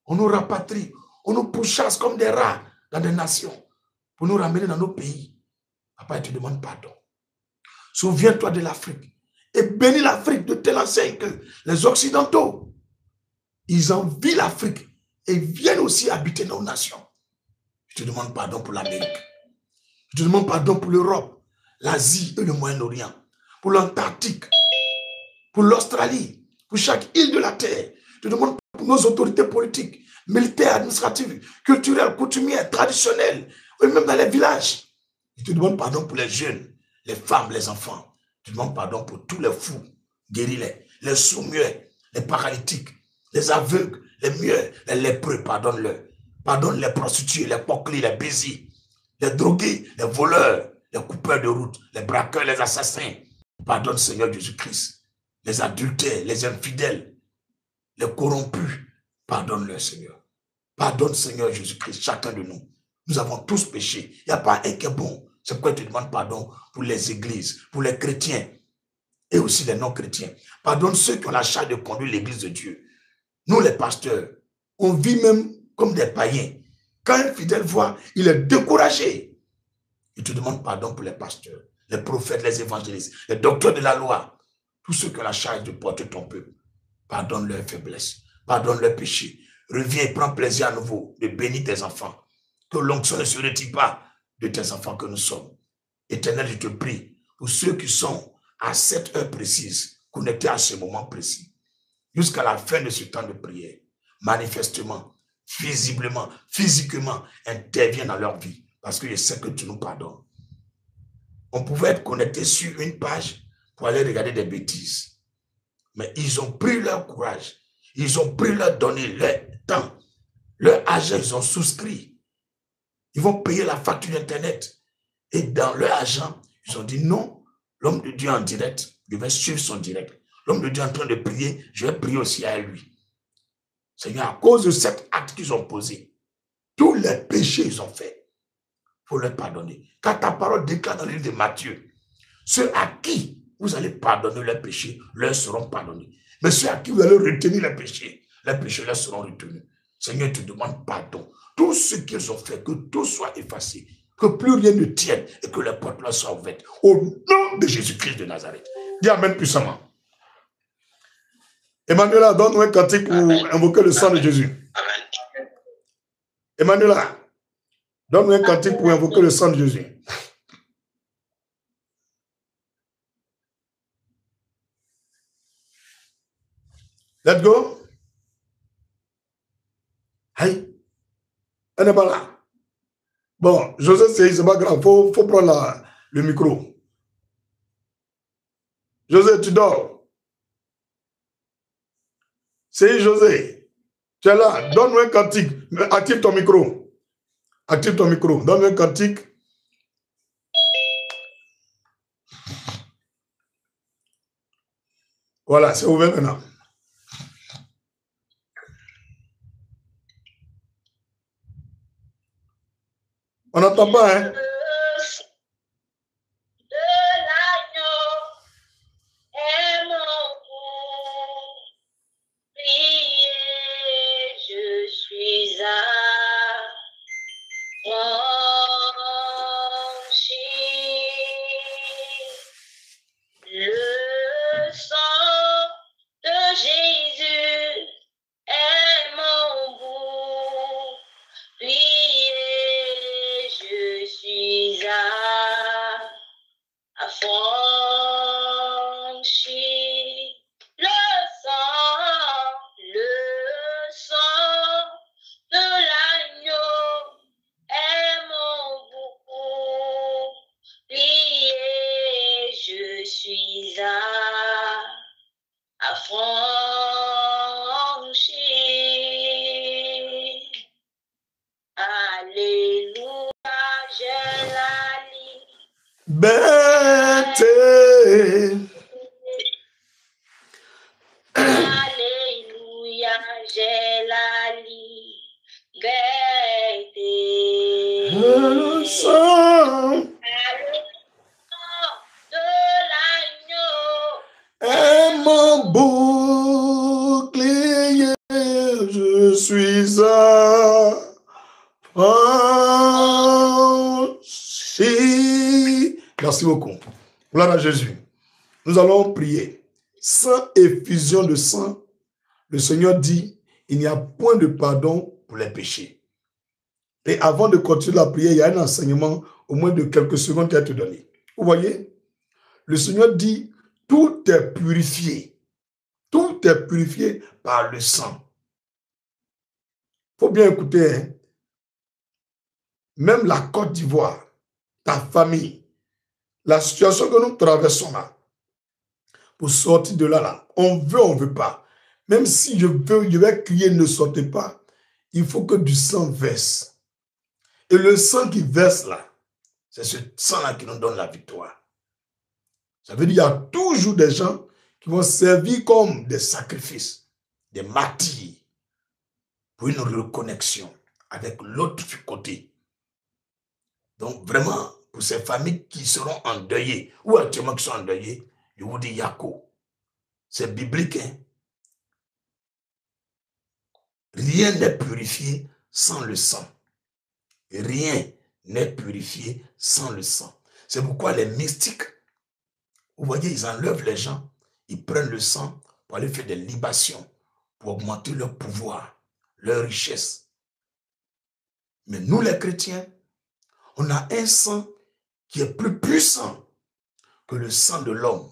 On nous rapatrie, on nous pourchasse comme des rats dans des nations. pour nous ramener dans nos pays. Papa, il te demande pardon. Souviens-toi de l'Afrique et bénis l'Afrique de telle enseigne que les Occidentaux, ils envient l'Afrique et viennent aussi habiter nos nations. Je te demande pardon pour l'Amérique. Je te demande pardon pour l'Europe, l'Asie et le Moyen-Orient, pour l'Antarctique, pour l'Australie, pour chaque île de la Terre. Je te demande pour nos autorités politiques, militaires, administratives, culturelles, coutumières, traditionnelles, et même dans les villages. Je te demande pardon pour les jeunes, les femmes, les enfants. Je te demande pardon pour tous les fous, guéris-les, les sourds-muets, les paralytiques, les aveugles, les muets, les lépreux, pardonne-le. Pardonne les prostituées, les poclis, les baisers, les drogués, les voleurs, les coupeurs de route, les braqueurs, les assassins. Pardonne, Seigneur Jésus-Christ, les adultères, les infidèles, les corrompus. Pardonne-le, Seigneur. Pardonne, Seigneur Jésus-Christ, chacun de nous. Nous avons tous péché. Il n'y a pas un qui est bon. C'est pourquoi tu demandes pardon pour les églises, pour les chrétiens et aussi les non-chrétiens. Pardonne ceux qui ont la charge de conduire l'église de Dieu. Nous, les pasteurs, on vit même comme des païens. Quand un fidèle voit, il est découragé. Il te demande pardon pour les pasteurs, les prophètes, les évangélistes, les docteurs de la loi, tous ceux qui ont la charge de porter ton peuple. Pardonne leurs faiblesses, pardonne leurs péchés. Reviens et prends plaisir à nouveau de bénir tes enfants. Que l'onction ne se retire pas de tes enfants que nous sommes. Éternel, je te prie pour ceux qui sont à cette heure précise, connectés à ce moment précis, jusqu'à la fin de ce temps de prière, manifestement, visiblement, physiquement, interviennent dans leur vie, parce que je sais que tu nous pardonnes. On pouvait être connecté sur une page pour aller regarder des bêtises, mais ils ont pris leur courage, ils ont pris leur données, leur temps, leur argent, ils ont souscrit. Ils vont payer la facture d'Internet. Et dans leur argent, ils ont dit non, l'homme de Dieu en direct, je vais suivre son direct. L'homme de Dieu en train de prier, je vais prier aussi à lui. Seigneur, à cause de cet acte qu'ils ont posé, tous les péchés qu'ils ont fait, il faut leur pardonner. Car ta parole déclare dans le livre de Matthieu, ceux à qui vous allez pardonner leurs péchés, leur seront pardonnés. Mais ceux à qui vous allez retenir les péchés leur seront retenus. Seigneur, tu demandes pardon. Tout ce qu'ils ont fait, que tout soit effacé, que plus rien ne tienne et que les portes leur soient ouvertes. Au nom de Jésus-Christ de Nazareth. Dis Amen puissamment. Emmanuela, donne-nous un cantique pour invoquer le sang de Jésus. Amen. Emmanuela, donne-nous un cantique pour invoquer le sang de Jésus. Let's go. Hey. Elle n'est pas là. Bon, José, c'est pas grave. Faut prendre le micro. José, tu dors. C'est José. Tu es là. Donne-moi un cantique. Active ton micro. Active ton micro. Donne-moi un cantique. Voilà, c'est ouvert maintenant. On n'entend pas, hein? Merci beaucoup. Gloire à Jésus. Nous allons prier. Sans effusion de sang, le Seigneur dit, il n'y a point de pardon pour les péchés. Et avant de continuer la prière, il y a un enseignement au moins de quelques secondes qui a été donné. Vous voyez, le Seigneur dit, tout est purifié. Tout est purifié par le sang. Il faut bien écouter, hein? Même la Côte d'Ivoire, ta famille, la situation que nous traversons là, pour sortir de là, on ne veut pas. Même si je vais crier, ne sortez pas, il faut que du sang verse. Et le sang qui verse là, c'est ce sang-là qui nous donne la victoire. Ça veut dire qu'il y a toujours des gens qui vont servir comme des sacrifices, des martyrs, pour une reconnexion avec l'autre côté. Donc vraiment, pour ces familles qui seront endeuillées, ou actuellement qui sont endeuillées, je vous dis Yako. C'est biblique, hein? Rien n'est purifié sans le sang. Rien n'est purifié sans le sang. C'est pourquoi les mystiques, vous voyez, ils enlèvent les gens, ils prennent le sang pour aller faire des libations, pour augmenter leur pouvoir, leur richesse. Mais nous les chrétiens, on a un sang qui est plus puissant que le sang de l'homme,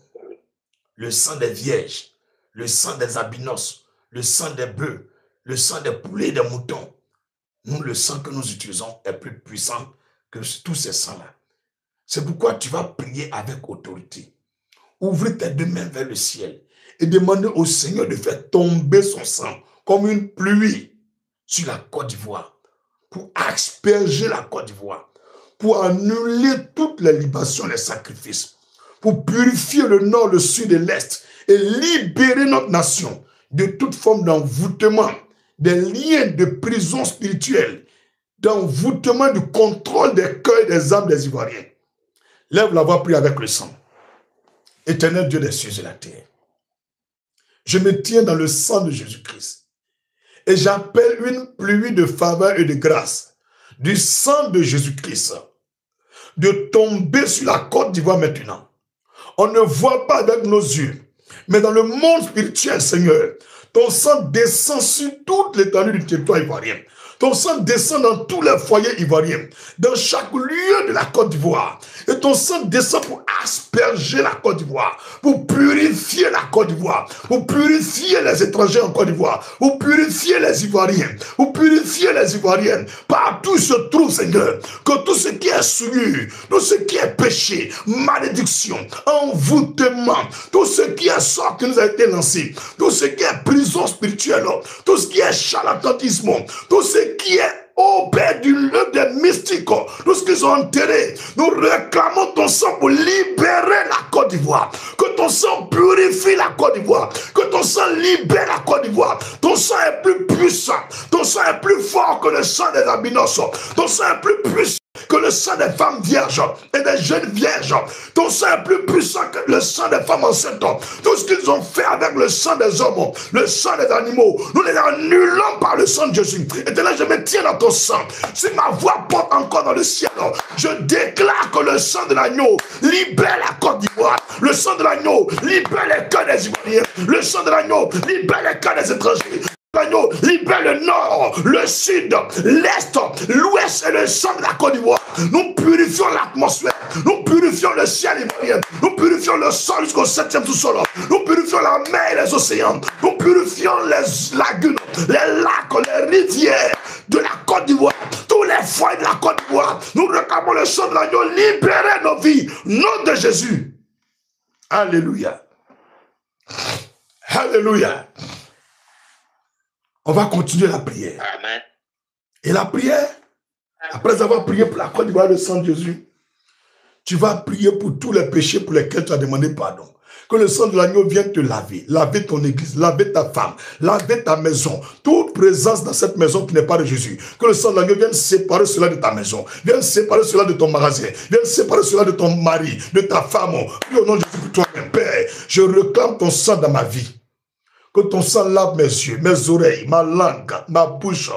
le sang des vierges, le sang des albinos, le sang des bœufs, le sang des poulets et des moutons. Nous, le sang que nous utilisons est plus puissant que tous ces sangs-là. C'est pourquoi tu vas prier avec autorité. Ouvre tes deux mains vers le ciel et demander au Seigneur de faire tomber son sang comme une pluie sur la Côte d'Ivoire pour asperger la Côte d'Ivoire, pour annuler toutes les libations, les sacrifices, pour purifier le nord, le sud et l'est et libérer notre nation de toute forme d'envoûtement, des liens de prison spirituelle, d'envoûtement du contrôle des cœurs et des âmes des Ivoiriens. Lève la voix, prie avec le sang. Éternel Dieu des cieux et de la terre, je me tiens dans le sang de Jésus-Christ et j'appelle une pluie de faveur et de grâce du sang de Jésus-Christ de tomber sur la Côte d'Ivoire maintenant. On ne voit pas avec nos yeux, mais dans le monde spirituel, Seigneur, ton sang descend sur toute l'étendue du territoire ivoirien. Ton sang descend dans tous les foyers ivoiriens, dans chaque lieu de la Côte d'Ivoire. Et ton sang descend pour asperger la Côte d'Ivoire, pour purifier la Côte d'Ivoire, pour purifier les étrangers en Côte d'Ivoire, pour purifier les Ivoiriens, pour purifier les Ivoiriennes. Partout se trouve, Seigneur, que tout ce qui est souillure, tout ce qui est péché, malédiction, envoûtement, tout ce qui est sort qui nous a été lancé, tout ce qui est prison spirituelle, tout ce qui est charlatanisme, tout ce qui est au Père du lieu des mystiques, tout ce qu'ils ont enterré, nous réclamons ton sang pour libérer la Côte d'Ivoire. Que ton sang purifie la Côte d'Ivoire. Que ton sang libère la Côte d'Ivoire. Ton sang est plus puissant. Ton sang est plus fort que le sang des albinos. Ton sang est plus puissant que le sang des femmes vierges et des jeunes vierges. Ton sang est plus puissant que le sang des femmes enceintes. Tout ce qu'ils ont fait avec le sang des hommes, le sang des animaux, nous les annulons par le sang de Jésus. Et là, je me tiens dans ton sang. Si ma voix porte encore dans le ciel, je déclare que le sang de l'agneau libère la Côte d'Ivoire. Le sang de l'agneau libère les cœurs des Ivoiriens. Le sang de l'agneau libère les cœurs des étrangers. L'agneau libère le nord, le sud, l'est, l'ouest et le centre de la Côte d'Ivoire. Nous purifions l'atmosphère, nous purifions le ciel ivoirien, nous purifions le sol jusqu'au 7e sous-sol, nous purifions la mer et les océans, nous purifions les lagunes, les lacs, les rivières de la Côte d'Ivoire, tous les foyers de la Côte d'Ivoire. Nous réclamons le sang de l'agneau, libérer nos vies, nom de Jésus. Alléluia. Alléluia. On va continuer la prière. Amen. Et la prière, après avoir prié pour la Côte d'Ivoire, le sang de Jésus, tu vas prier pour tous les péchés pour lesquels tu as demandé pardon. Que le sang de l'agneau vienne te laver, laver ton église, laver ta femme, laver ta maison, toute présence dans cette maison qui n'est pas de Jésus. Que le sang de l'agneau vienne séparer cela de ta maison, vienne séparer cela de ton magasin, vienne séparer cela de ton mari, de ta femme. Prie au nom de Jésus pour toi, mon Père. Je réclame ton sang dans ma vie. Que ton sang lave mes yeux, mes oreilles, ma langue, ma bouche,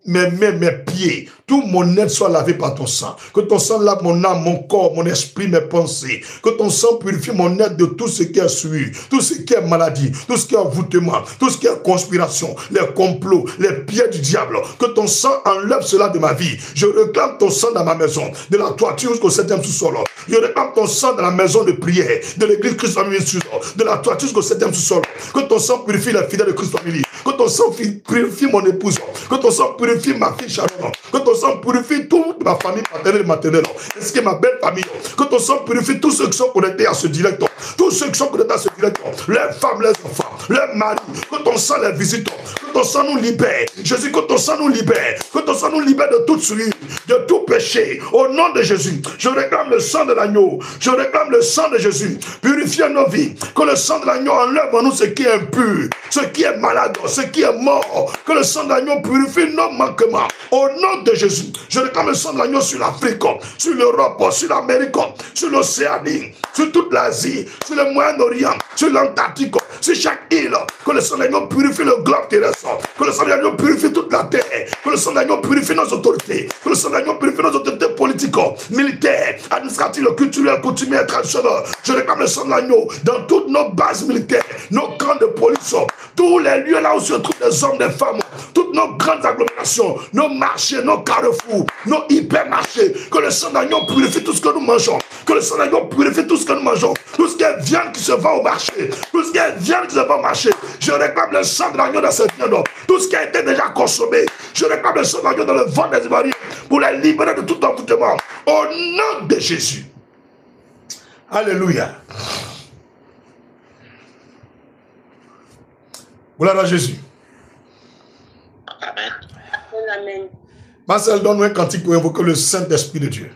mes mains, mes pieds, tout mon être soit lavé par ton sang. Que ton sang lave mon âme, mon corps, mon esprit, mes pensées. Que ton sang purifie mon être de tout ce qui est souillure, tout ce qui est maladie, tout ce qui est envoûtement, tout ce qui est conspiration, les complots, les pieds du diable. Que ton sang enlève cela de ma vie. Je réclame ton sang dans ma maison, de la toiture jusqu'au 7e sous-sol. Je réclame ton sang dans la maison de prière, de l'église Christ Family, de la toiture jusqu'au 7e sous-sol. Que ton sang purifie les fidèles de Christ Family. Que ton sang purifie mon épouse. Que ton sang purifie ma fille Sharon. Que ton sang purifie toute ma famille paternelle et maternelle. Est-ce que ma belle famille. Que ton sang purifie tous ceux qui sont connectés à ce direct. Tous ceux qui sont connectés à ce direct. Les femmes, les enfants, les maris. Que ton sang les visite. Que ton sang nous libère. Jésus, que ton sang nous libère. Que ton sang nous libère de toute souillure, de tout péché. Au nom de Jésus, je réclame le sang de l'agneau. Je réclame le sang de Jésus. Purifiez nos vies. Que le sang de l'agneau enlève en nous ce qui est impur, ce qui est malade, ce qui est mort. Que le sang de l'agneau purifie nos manquements. Au nom de Jésus, je réclame le sang de l'agneau sur l'Afrique, sur l'Europe, sur l'Amérique, sur l'Océanie, sur toute l'Asie, sur le Moyen-Orient, sur l'Antarctique, sur chaque île. Que le sang de l'agneau purifie le globe terrestre. Que le sang de l'agneau purifie toute la terre. Que le sang de l'agneau purifie nos autorités. Que le sang de l'agneau purifie nos autorités politiques, militaires, administratives, culturelles, coutumières, traditionnelles. Je réclame le sang de l'agneau dans toutes nos bases militaires, nos camps de police, tous les lieux là où se trouvent des hommes, des femmes, toutes nos grandes agglomérations, nos marchés, nos carrefours, nos hypermarchés. Que le sang d'agneau purifie tout ce que nous mangeons. Que le sang d'agneau purifie tout ce que nous mangeons. Tout ce qui est viande qui se vend au marché. Tout ce qui est viande qui se vend au marché. Je réclame le sang de l'agneau dans cette viande. Tout ce qui a été déjà consommé. Je réclame le sang d'agneau dans le ventre des Ivoiriens pour les libérer de tout envoûtement. Au nom de Jésus. Alléluia. Gloire à Jésus. Amen. Marcel, donne-nous un cantique pour invoquer le Saint-Esprit de Dieu.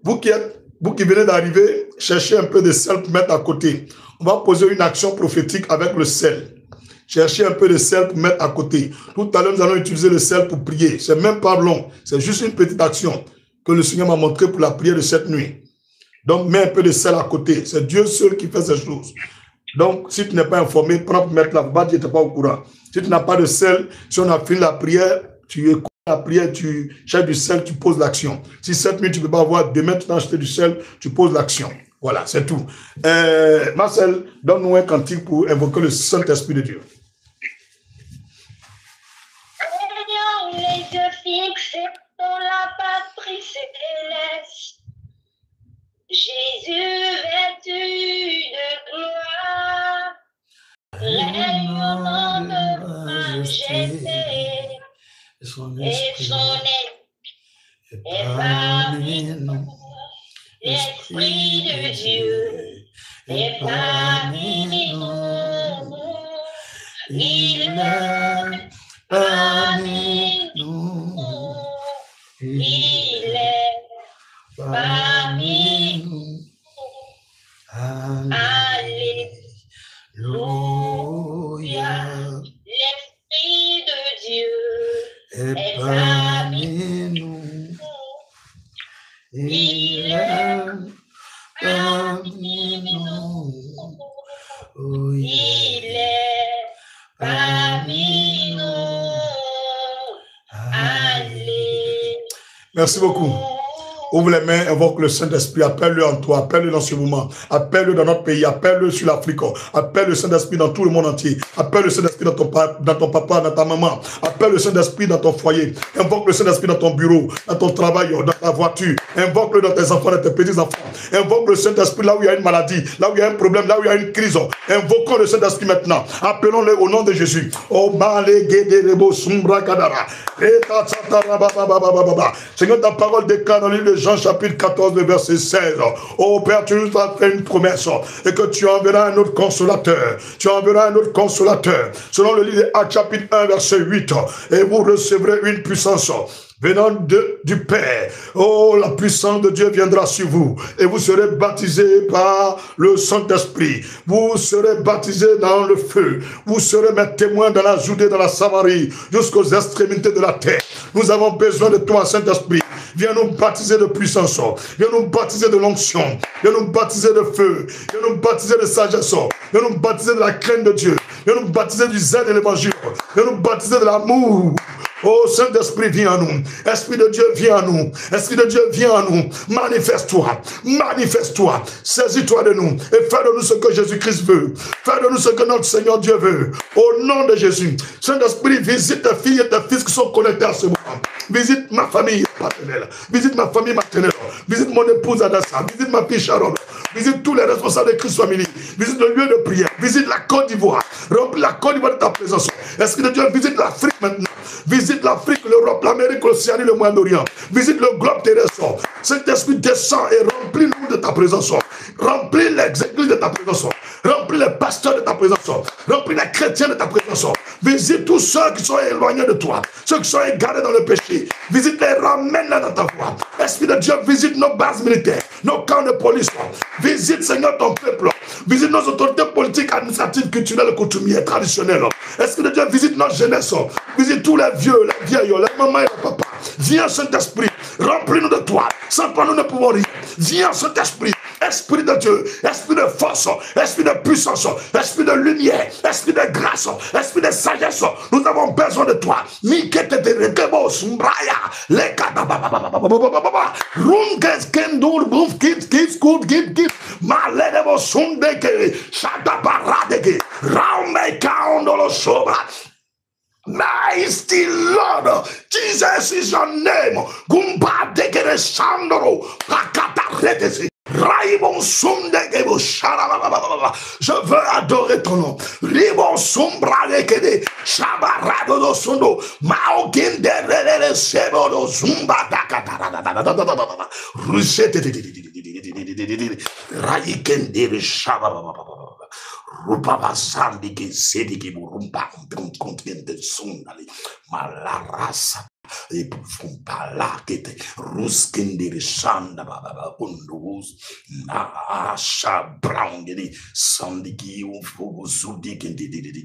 Vous qui venez d'arriver, cherchez un peu de sel pour mettre à côté. On va poser une action prophétique avec le sel. Cherchez un peu de sel pour mettre à côté. Tout à l'heure, nous allons utiliser le sel pour prier. C'est même pas long. C'est juste une petite action que le Seigneur m'a montré pour la prière de cette nuit. Donc, mets un peu de sel à côté. C'est Dieu seul qui fait ces choses. Donc, si tu n'es pas informé, prends pour mettre là-bas, tu n'es pas au courant. Si tu n'as pas de sel, si on a fini la prière, tu écoutes la prière, tu cherches du sel, tu poses l'action. Si cette nuit, tu ne peux pas avoir, demain, tu as acheté du sel, tu poses l'action. Voilà, c'est tout. Marcel, donne-nous un cantique pour invoquer le Saint-Esprit de Dieu. Ayant les yeux fixés sur la patrie céleste, Jésus vêtu de gloire, rayonnant de majesté, et son esprit est parmi nous. L'Esprit de Dieu est parmi nous. Il est parmi nous. Il est parmi nous. Alléluia. L'Esprit de Dieu est parmi nous. Il est parmi nous. Il est parmi nous. Alléluia. Merci beaucoup. Ouvre les mains, invoque le Saint-Esprit, appelle-le en toi, appelle-le dans ce moment, appelle-le dans notre pays, appelle-le sur l'Afrique, appelle le Saint-Esprit dans tout le monde entier, appelle le Saint-Esprit dans ton papa, dans ta maman, appelle le Saint-Esprit dans ton foyer, invoque le Saint-Esprit dans ton bureau, dans ton travail, dans ta voiture, invoque-le dans tes enfants, dans tes petits-enfants, invoque le Saint-Esprit là où il y a une maladie, là où il y a un problème, là où il y a une crise, invoquons le Saint-Esprit maintenant, appelons-le au nom de Jésus. Seigneur, ta parole déclare dans le livre de Jean chapitre 14, le verset 16. Oh Père, tu nous as fait une promesse et que tu enverras un autre consolateur. Tu enverras un autre consolateur. Selon le livre de Actes chapitre 1, verset 8. Et vous recevrez une puissance venant du Père. Oh, la puissance de Dieu viendra sur vous et vous serez baptisés par le Saint-Esprit. Vous serez baptisés dans le feu. Vous serez mes témoins dans la Judée, dans la Samarie, jusqu'aux extrémités de la terre. Nous avons besoin de toi, Saint-Esprit. Viens nous baptiser de puissance. Viens nous baptiser de l'onction. Viens nous baptiser de feu. Viens nous baptiser de sagesse. Viens nous baptiser de la crainte de Dieu. Viens nous baptiser du zèle de l'évangile. de nous baptiser de l'amour. Oh Saint-Esprit, viens à nous. Esprit de Dieu, viens à nous. Esprit de Dieu, viens à nous. Manifeste-toi. Manifeste-toi. Saisis-toi de nous. Et fais de nous ce que Jésus-Christ veut. Fais de nous ce que notre Seigneur Dieu veut. Au nom de Jésus. Saint-Esprit, visite tes filles et tes fils qui sont connectés à ce moment. Visite ma famille paternelle. Visite ma famille maternelle. Visite mon épouse Adassa. Visite ma fille Sharon. Visite tous les responsables de Christ Family. Visite le lieu de prière. Visite la Côte d'Ivoire. Remplis la Côte d'Ivoire de ta présence. Esprit de Dieu, visite l'Afrique maintenant. Visite l'Afrique, l'Europe, l'Amérique, l'Océanie, le Moyen-Orient. Visite le globe terrestre. Cet esprit descend et remplis-nous de ta présence. Remplis les églises de ta présence. Remplis les pasteurs de ta présence. Remplis les chrétiens de ta présence. Visite tous ceux qui sont éloignés de toi. Ceux qui sont égarés dans le péché. Visite-les, ramène-les dans ta voie. Esprit de Dieu, visite nos bases militaires, nos camps de police. Visite, Seigneur, ton peuple. Visite nos autorités politiques, administratives, culturelles, coutumières, traditionnelles. Esprit de Dieu, visite notre jeunesse. Visite tous les vieux, les vieilles, les mamans et les papas. Viens, Saint-Esprit, remplis-nous de toi. Sans toi, nous ne pouvons rien. Viens, Saint-Esprit, Esprit de Dieu, Esprit de force, Esprit de puissance, Esprit de lumière, Esprit de grâce, Esprit de sagesse. Nous avons besoin de toi. Mighty Lord, Jesus is your name. Gumba degere sandoro, pakata redesi. Je veux adorer ton nom. Ribon sombra lekede, shabarado do sondo, maokin de rele sebo do zumba dakata. Rusete raikende shaba. Rupava sandiki sediki burumpa kontinente sundali malarasa e fumpala kete ruskindiri shanda baba undus na asha brown sandiki ufubu sudiki ndidi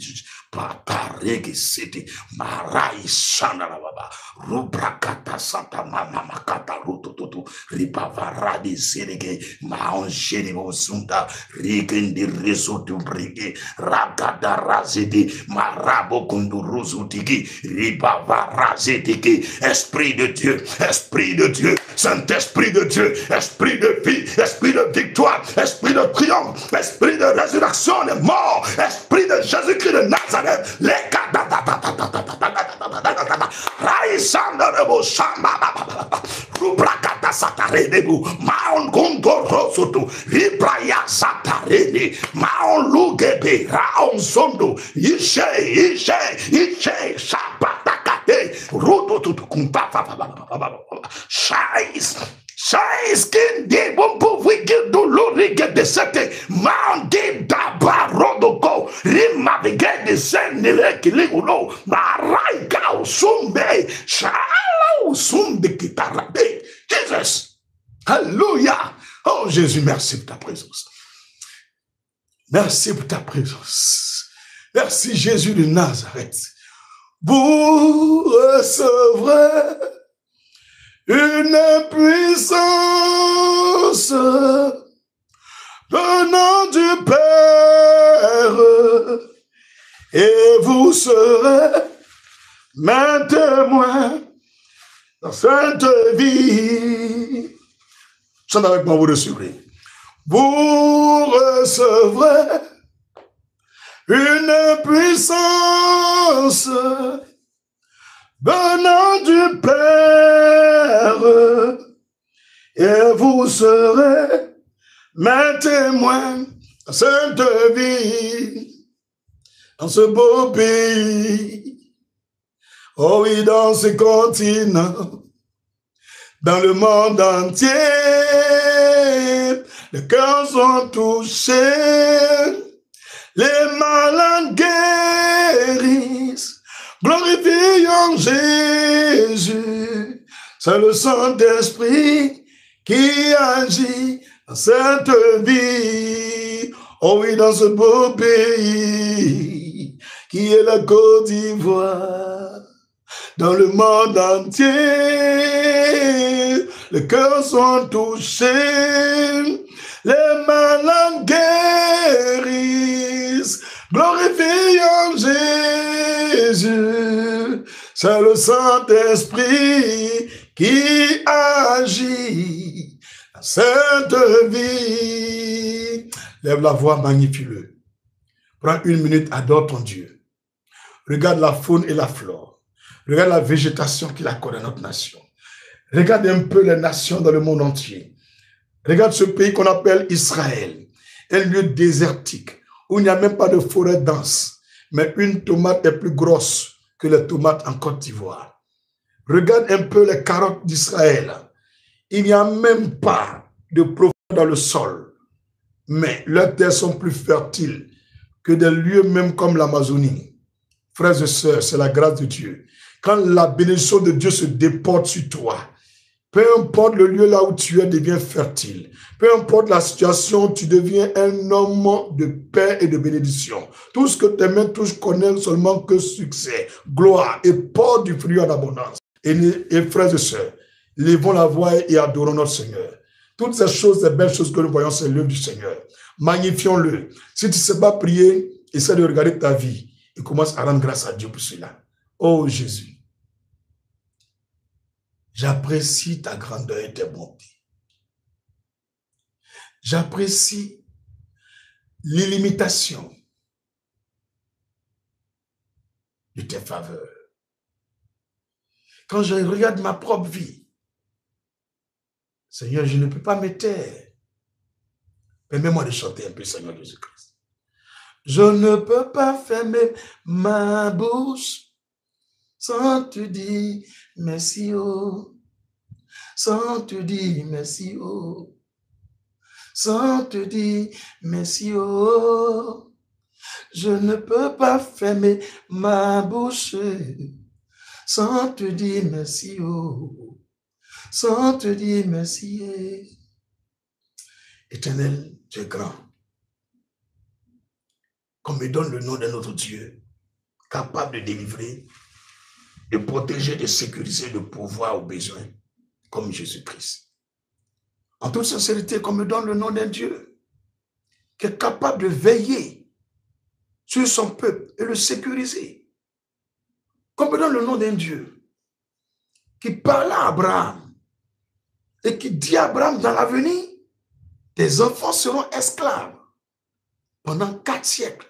patarege city marai shanda baba rubrakata santa mama makata rututu ripavaradi sedike maonjeni bosunda rikendi resotu brige ragada razidi marabo kunduruzutiki ripavarazitiki. Esprit de Dieu, Saint-Esprit de Dieu, Esprit de vie, Esprit de victoire, Esprit de triomphe, Esprit de résurrection des morts, Esprit de Jésus-Christ de Nazareth, les Rubrakata Satarebu, Maon Gondorosoto, Ribraya Satarene, Maon Lugebe, Raon Sondo, Ishe, Shabatakate, Rototo Kumpa, Shais Kindi, Bumbu, we get do Lori get the sete, Mountain Dabarodoko, Rimavigate the Sendile Kiliguno, Maraika, Sumbe, Shallow, Sumbe Kitarade. Jesus, Alléluia. Oh Jésus, merci pour ta présence. Merci pour ta présence. Merci Jésus de Nazareth. Vous recevrez une puissance venant du Père et vous serez mes témoins dans cette vie. Chantez avec moi, vous recevrez. Vous recevrez une puissance venant du Père et vous serez mes témoins dans cette vie, dans ce beau pays, oh oui, dans ce continent, dans le monde entier, les cœurs sont touchés, les malades guérissent, glorifions Jésus. C'est le Saint-Esprit qui agit dans cette vie. Oh oui, dans ce beau pays qui est la Côte d'Ivoire. Dans le monde entier, les cœurs sont touchés, les malades guérissent, glorifions Jésus. Jésus, c'est le Saint-Esprit qui agit. La sainte vie. Lève la voix, magnifie-le. Prends une minute, adore ton Dieu. Regarde la faune et la flore. Regarde la végétation qu'il accorde à notre nation. Regarde un peu les nations dans le monde entier. Regarde ce pays qu'on appelle Israël. Un lieu désertique où il n'y a même pas de forêt dense. Mais une tomate est plus grosse que les tomates en Côte d'Ivoire. Regarde un peu les carottes d'Israël. Il n'y a même pas de profondeur dans le sol. Mais leurs terres sont plus fertiles que des lieux même comme l'Amazonie. Frères et sœurs, c'est la grâce de Dieu. Quand la bénédiction de Dieu se déporte sur toi, peu importe le lieu là où tu es, devient fertile. Peu importe la situation, tu deviens un homme de paix et de bénédiction. Tout ce que tes mains touchent connaît seulement que succès, gloire et porte du fruit en abondance. Et frères et sœurs, levons la voix et adorons notre Seigneur. Toutes ces choses, ces belles choses que nous voyons, c'est l'œuvre du Seigneur. Magnifions-le. Si tu ne sais pas prier, essaie de regarder ta vie et commence à rendre grâce à Dieu pour cela. Oh Jésus, j'apprécie ta grandeur et tes bontés. J'apprécie l'illimitation de tes faveurs. Quand je regarde ma propre vie, Seigneur, je ne peux pas me taire. Permets-moi de chanter un peu, Seigneur Jésus-Christ. Je ne peux pas fermer ma bouche sans te dire merci, oh. Sans te dire merci, oh. Sans te dire merci, oh. Je ne peux pas fermer ma bouche sans te dire merci, oh. Sans te dire merci. Éternel, tu es grand. Qu'on me donne le nom de notre Dieu, capable de délivrer, de protéger, de sécuriser, de pourvoir aux besoins, comme Jésus-Christ. En toute sincérité, qu'on me donne le nom d'un Dieu qui est capable de veiller sur son peuple et le sécuriser. Qu'on me donne le nom d'un Dieu qui parle à Abraham et qui dit à Abraham dans l'avenir, tes enfants seront esclaves pendant 4 siècles.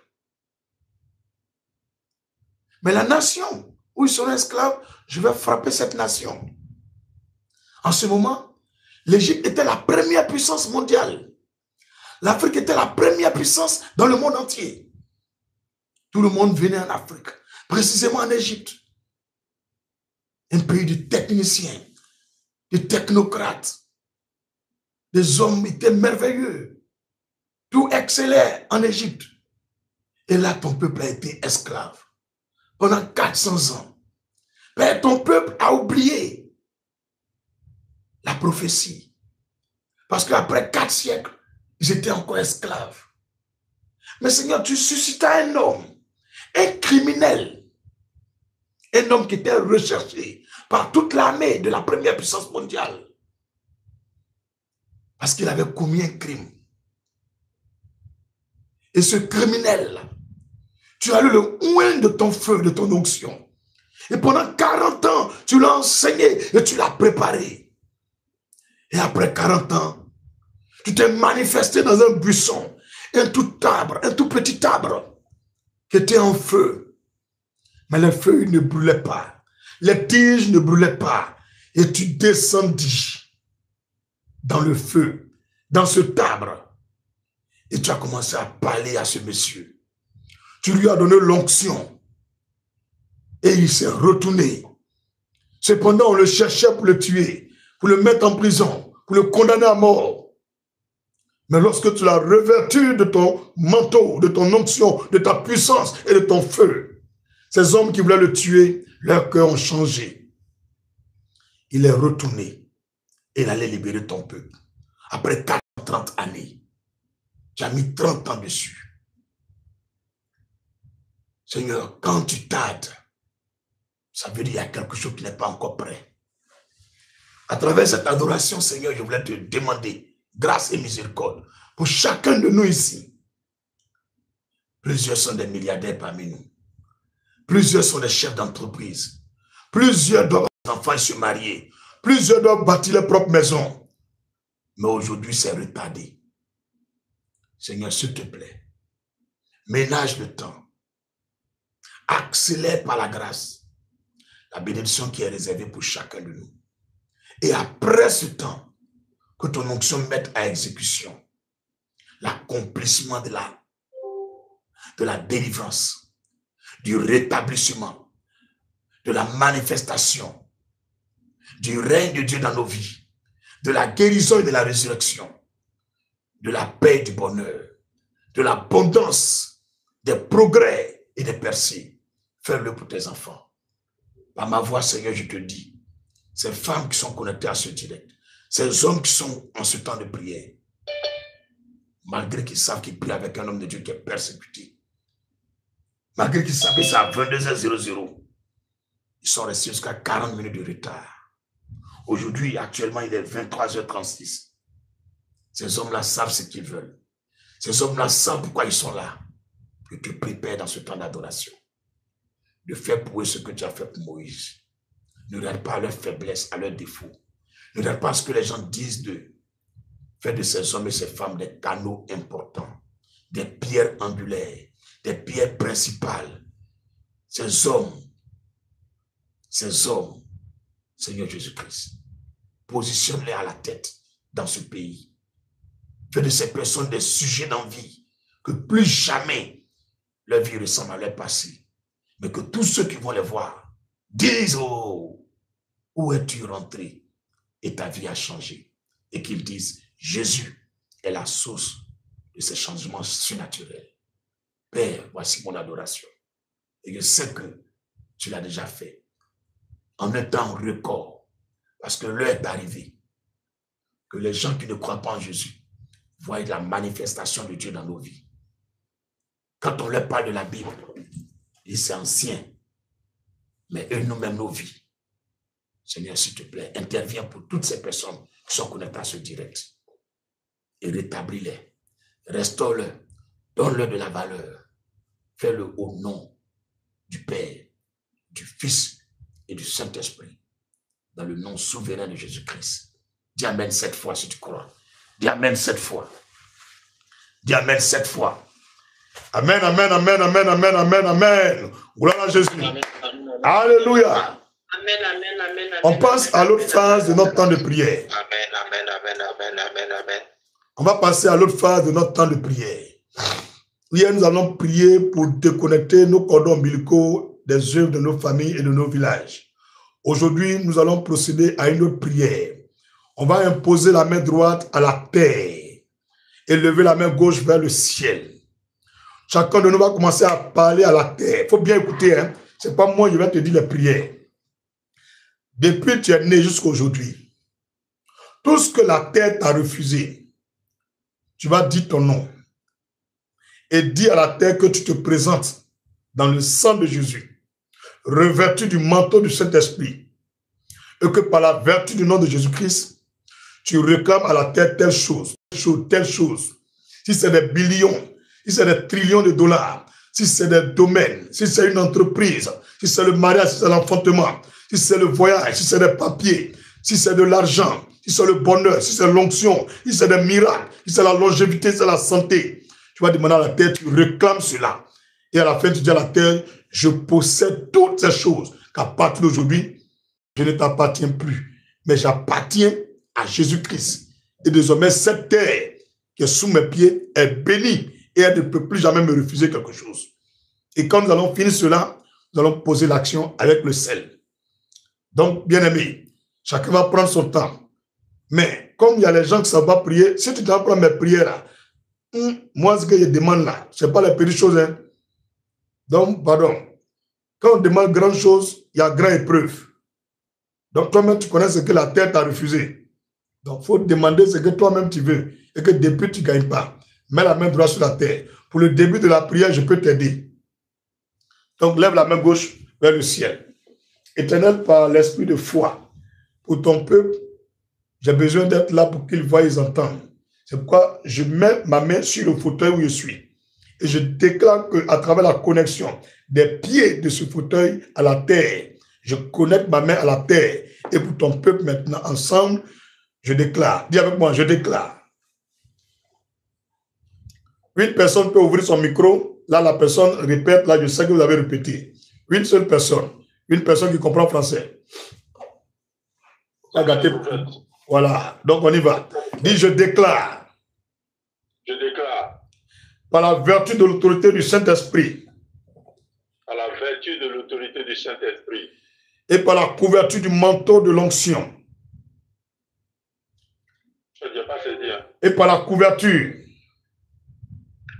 Mais la nation où ils seront esclaves, je vais frapper cette nation. En ce moment, l'Égypte était la première puissance mondiale. L'Afrique était la première puissance dans le monde entier. Tout le monde venait en Afrique, précisément en Égypte. Un pays de techniciens, de technocrates. Des hommes étaient merveilleux. Tout excellait en Égypte. Et là, ton peuple a été esclave pendant 400 ans. Mais ton peuple a oublié la prophétie. Parce qu'après 4 siècles, ils étaient encore esclaves. Mais Seigneur, tu suscitas un homme, un criminel, un homme qui était recherché par toute l'armée de la première puissance mondiale. Parce qu'il avait commis un crime. Et ce criminel, tu as eu le oint de ton feu, de ton onction. Et pendant 40 ans, tu l'as enseigné et tu l'as préparé. Et après 40 ans, tu t'es manifesté dans un buisson, un tout petit arbre qui était en feu. Mais les feuilles ne brûlaient pas. Les tiges ne brûlaient pas. Et tu descendis dans le feu, dans ce arbre. Et tu as commencé à parler à ce monsieur. Tu lui as donné l'onction. Et il s'est retourné. Cependant, on le cherchait pour le tuer, pour le mettre en prison, pour le condamner à mort. Mais lorsque tu l'as revêtu de ton manteau, de ton onction, de ta puissance et de ton feu, ces hommes qui voulaient le tuer, leurs cœurs ont changé. Il est retourné. Et il allait libérer ton peuple. Après 30 années, tu as mis 30 ans dessus. Seigneur, quand tu tardes, ça veut dire qu'il y a quelque chose qui n'est pas encore prêt. À travers cette adoration, Seigneur, je voulais te demander grâce et miséricorde pour chacun de nous ici. Plusieurs sont des milliardaires parmi nous. Plusieurs sont des chefs d'entreprise. Plusieurs doivent avoir des enfants et se marier. Plusieurs doivent bâtir leur propre maison. Mais aujourd'hui, c'est retardé. Seigneur, s'il te plaît, ménage le temps. Accélère par la grâce la bénédiction qui est réservée pour chacun de nous. Et après ce temps, que ton onction mette à exécution l'accomplissement de la délivrance, du rétablissement, de la manifestation, du règne de Dieu dans nos vies, de la guérison et de la résurrection, de la paix et du bonheur, de l'abondance, des progrès et des percées. Fais-le pour tes enfants. Par ma voix, Seigneur, je te dis, ces femmes qui sont connectées à ce direct, ces hommes qui sont en ce temps de prière, malgré qu'ils savent qu'ils prient avec un homme de Dieu qui est persécuté, malgré qu'ils savent que c'est à 22h00, ils sont restés jusqu'à 40 minutes de retard. Aujourd'hui, actuellement, il est 23h36. Ces hommes-là savent ce qu'ils veulent. Ces hommes-là savent pourquoi ils sont là. Je te prépare dans ce temps d'adoration de faire pour eux ce que tu as fait pour Moïse. Ne regarde pas à leur faiblesse, à leurs défauts. Ne regarde pas à ce que les gens disent d'eux. Fais de ces hommes et ces femmes des canaux importants, des pierres angulaires, des pierres principales. Ces hommes, Seigneur Jésus-Christ, positionne-les à la tête dans ce pays. Fais de ces personnes des sujets d'envie, que plus jamais leur vie ressemble à leur passé. Mais que tous ceux qui vont les voir disent, oh, où es-tu rentré? Et ta vie a changé. Et qu'ils disent, Jésus est la source de ces changements surnaturels. Père, voici mon adoration. Et je sais que tu l'as déjà fait. En un temps record. Parce que l'heure est arrivée. Que les gens qui ne croient pas en Jésus voient la manifestation de Dieu dans nos vies. Quand on leur parle de la Bible, c'est ancien, mais eux nous mènent nos vies. Seigneur, s'il te plaît, interviens pour toutes ces personnes qui sont connectées à ce direct et rétablis-les, restaure-les, donne-leur de la valeur, fais-le au nom du Père, du Fils et du Saint-Esprit, dans le nom souverain de Jésus-Christ. Dis Amen 7 fois si tu crois. Dis Amen 7 fois. Dis Amen 7 fois. Amen, amen, amen, amen, amen, amen, amen. Gloire à Jésus. Amen, amen, amen. Alléluia. Amen, amen, amen, amen. On passe à l'autre phase de notre temps de prière. Amen, amen, amen, amen, amen, amen. On va passer à l'autre phase de notre temps de prière. Hier, nous allons prier pour déconnecter nos cordons ombilicaux des œuvres de nos familles et de nos villages. Aujourd'hui, nous allons procéder à une autre prière. On va imposer la main droite à la terre et lever la main gauche vers le ciel. Chacun de nous va commencer à parler à la terre. Il faut bien écouter, hein. Ce n'est pas moi qui vais te dire les prières. Depuis que tu es né jusqu'à aujourd'hui, tout ce que la terre t'a refusé, tu vas dire ton nom. Et dire à la terre que tu te présentes dans le sang de Jésus, revêtu du manteau du Saint-Esprit. Et que par la vertu du nom de Jésus-Christ, tu réclames à la terre telle chose, telle chose. Si c'est des billions, si c'est des trillions de dollars, si c'est des domaines, si c'est une entreprise, si c'est le mariage, si c'est l'enfantement, si c'est le voyage, si c'est des papiers, si c'est de l'argent, si c'est le bonheur, si c'est l'onction, si c'est des miracles, si c'est la longévité, si c'est la santé. Tu vas demander à la terre, tu réclames cela. Et à la fin, tu dis à la terre, je possède toutes ces choses qu'à partir d'aujourd'hui, je ne t'appartiens plus, mais j'appartiens à Jésus-Christ. Et désormais, cette terre qui est sous mes pieds est bénie et elle ne peut plus jamais me refuser quelque chose. Et quand nous allons finir cela, nous allons poser l'action avec le sel. Donc, bien aimé, chacun va prendre son temps. Mais comme il y a les gens qui ne savent pas prier, si tu dois prendre mes prières là, moi ce que je demande là, ce n'est pas les petites choses. Hein. Donc, pardon, quand on demande grand chose, il y a grande épreuve. Donc, toi-même, tu connais ce que la terre t'a refusé. Donc, il faut demander ce que toi-même tu veux et que depuis, tu ne gagnes pas. Mets la main droite sur la terre. Pour le début de la prière, je peux t'aider. Donc, lève la main gauche vers le ciel. Éternel, par l'esprit de foi, pour ton peuple, j'ai besoin d'être là pour qu'ils voient et ils entendent. C'est pourquoi je mets ma main sur le fauteuil où je suis. Et je déclare qu'à travers la connexion des pieds de ce fauteuil à la terre, je connecte ma main à la terre. Et pour ton peuple maintenant, ensemble, je déclare. Dis avec moi, je déclare. Une personne peut ouvrir son micro. Là, la personne répète. Là, je sais que vous avez répété. Une seule personne. Une personne qui comprend français. Voilà. Donc, on y va. Dis, je déclare. Je déclare. Par la vertu de l'autorité du Saint-Esprit. Par la vertu de l'autorité du Saint-Esprit. Et par la couverture du manteau de l'onction. Je ne dis pas c'est dire. Et par la couverture.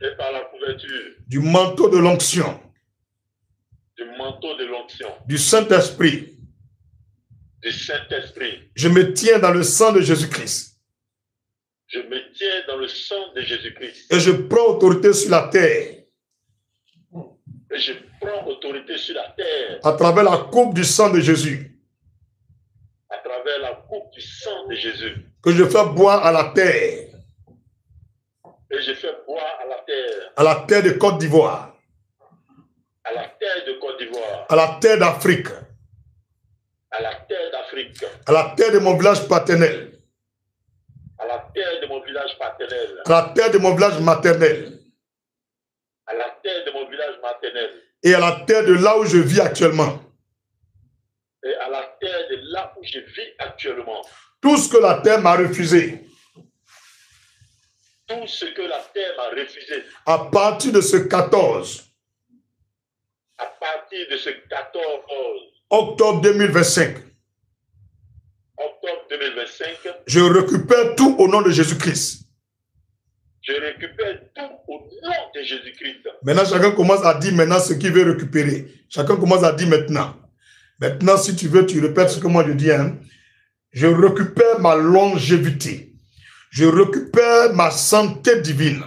Et par la couverture. Du manteau de l'onction. Du manteau de l'onction. Du Saint-Esprit. Du Saint-Esprit. Je me tiens dans le sang de Jésus-Christ. Je me tiens dans le sang de Jésus-Christ. Et je prends autorité sur la terre. Et je prends autorité sur la terre. À travers la coupe du sang de Jésus. À travers la coupe du sang de Jésus. Que je fais boire à la terre. Et je fais boire à la terre. À la terre de Côte d'Ivoire. À la terre de Côte d'Ivoire. À la terre d'Afrique. À la terre d'Afrique. À la terre de mon village paternel. À la terre de mon village paternel. À la terre de mon village maternel. À la terre de mon village maternel. Et à la terre de là où je vis actuellement. Et à la terre de là où je vis actuellement. Tout ce que la terre m'a refusé. Tout ce que la terre m'a refusé. À partir de ce 14. À partir de ce 14 octobre 2025. Octobre 2025. Je récupère tout au nom de Jésus-Christ. Je récupère tout au nom de Jésus-Christ. Maintenant, chacun commence à dire maintenant ce qu'il veut récupérer. Chacun commence à dire maintenant. Maintenant, si tu veux, tu répètes ce que moi je dis. Hein. Je récupère ma longévité. Je récupère ma santé divine.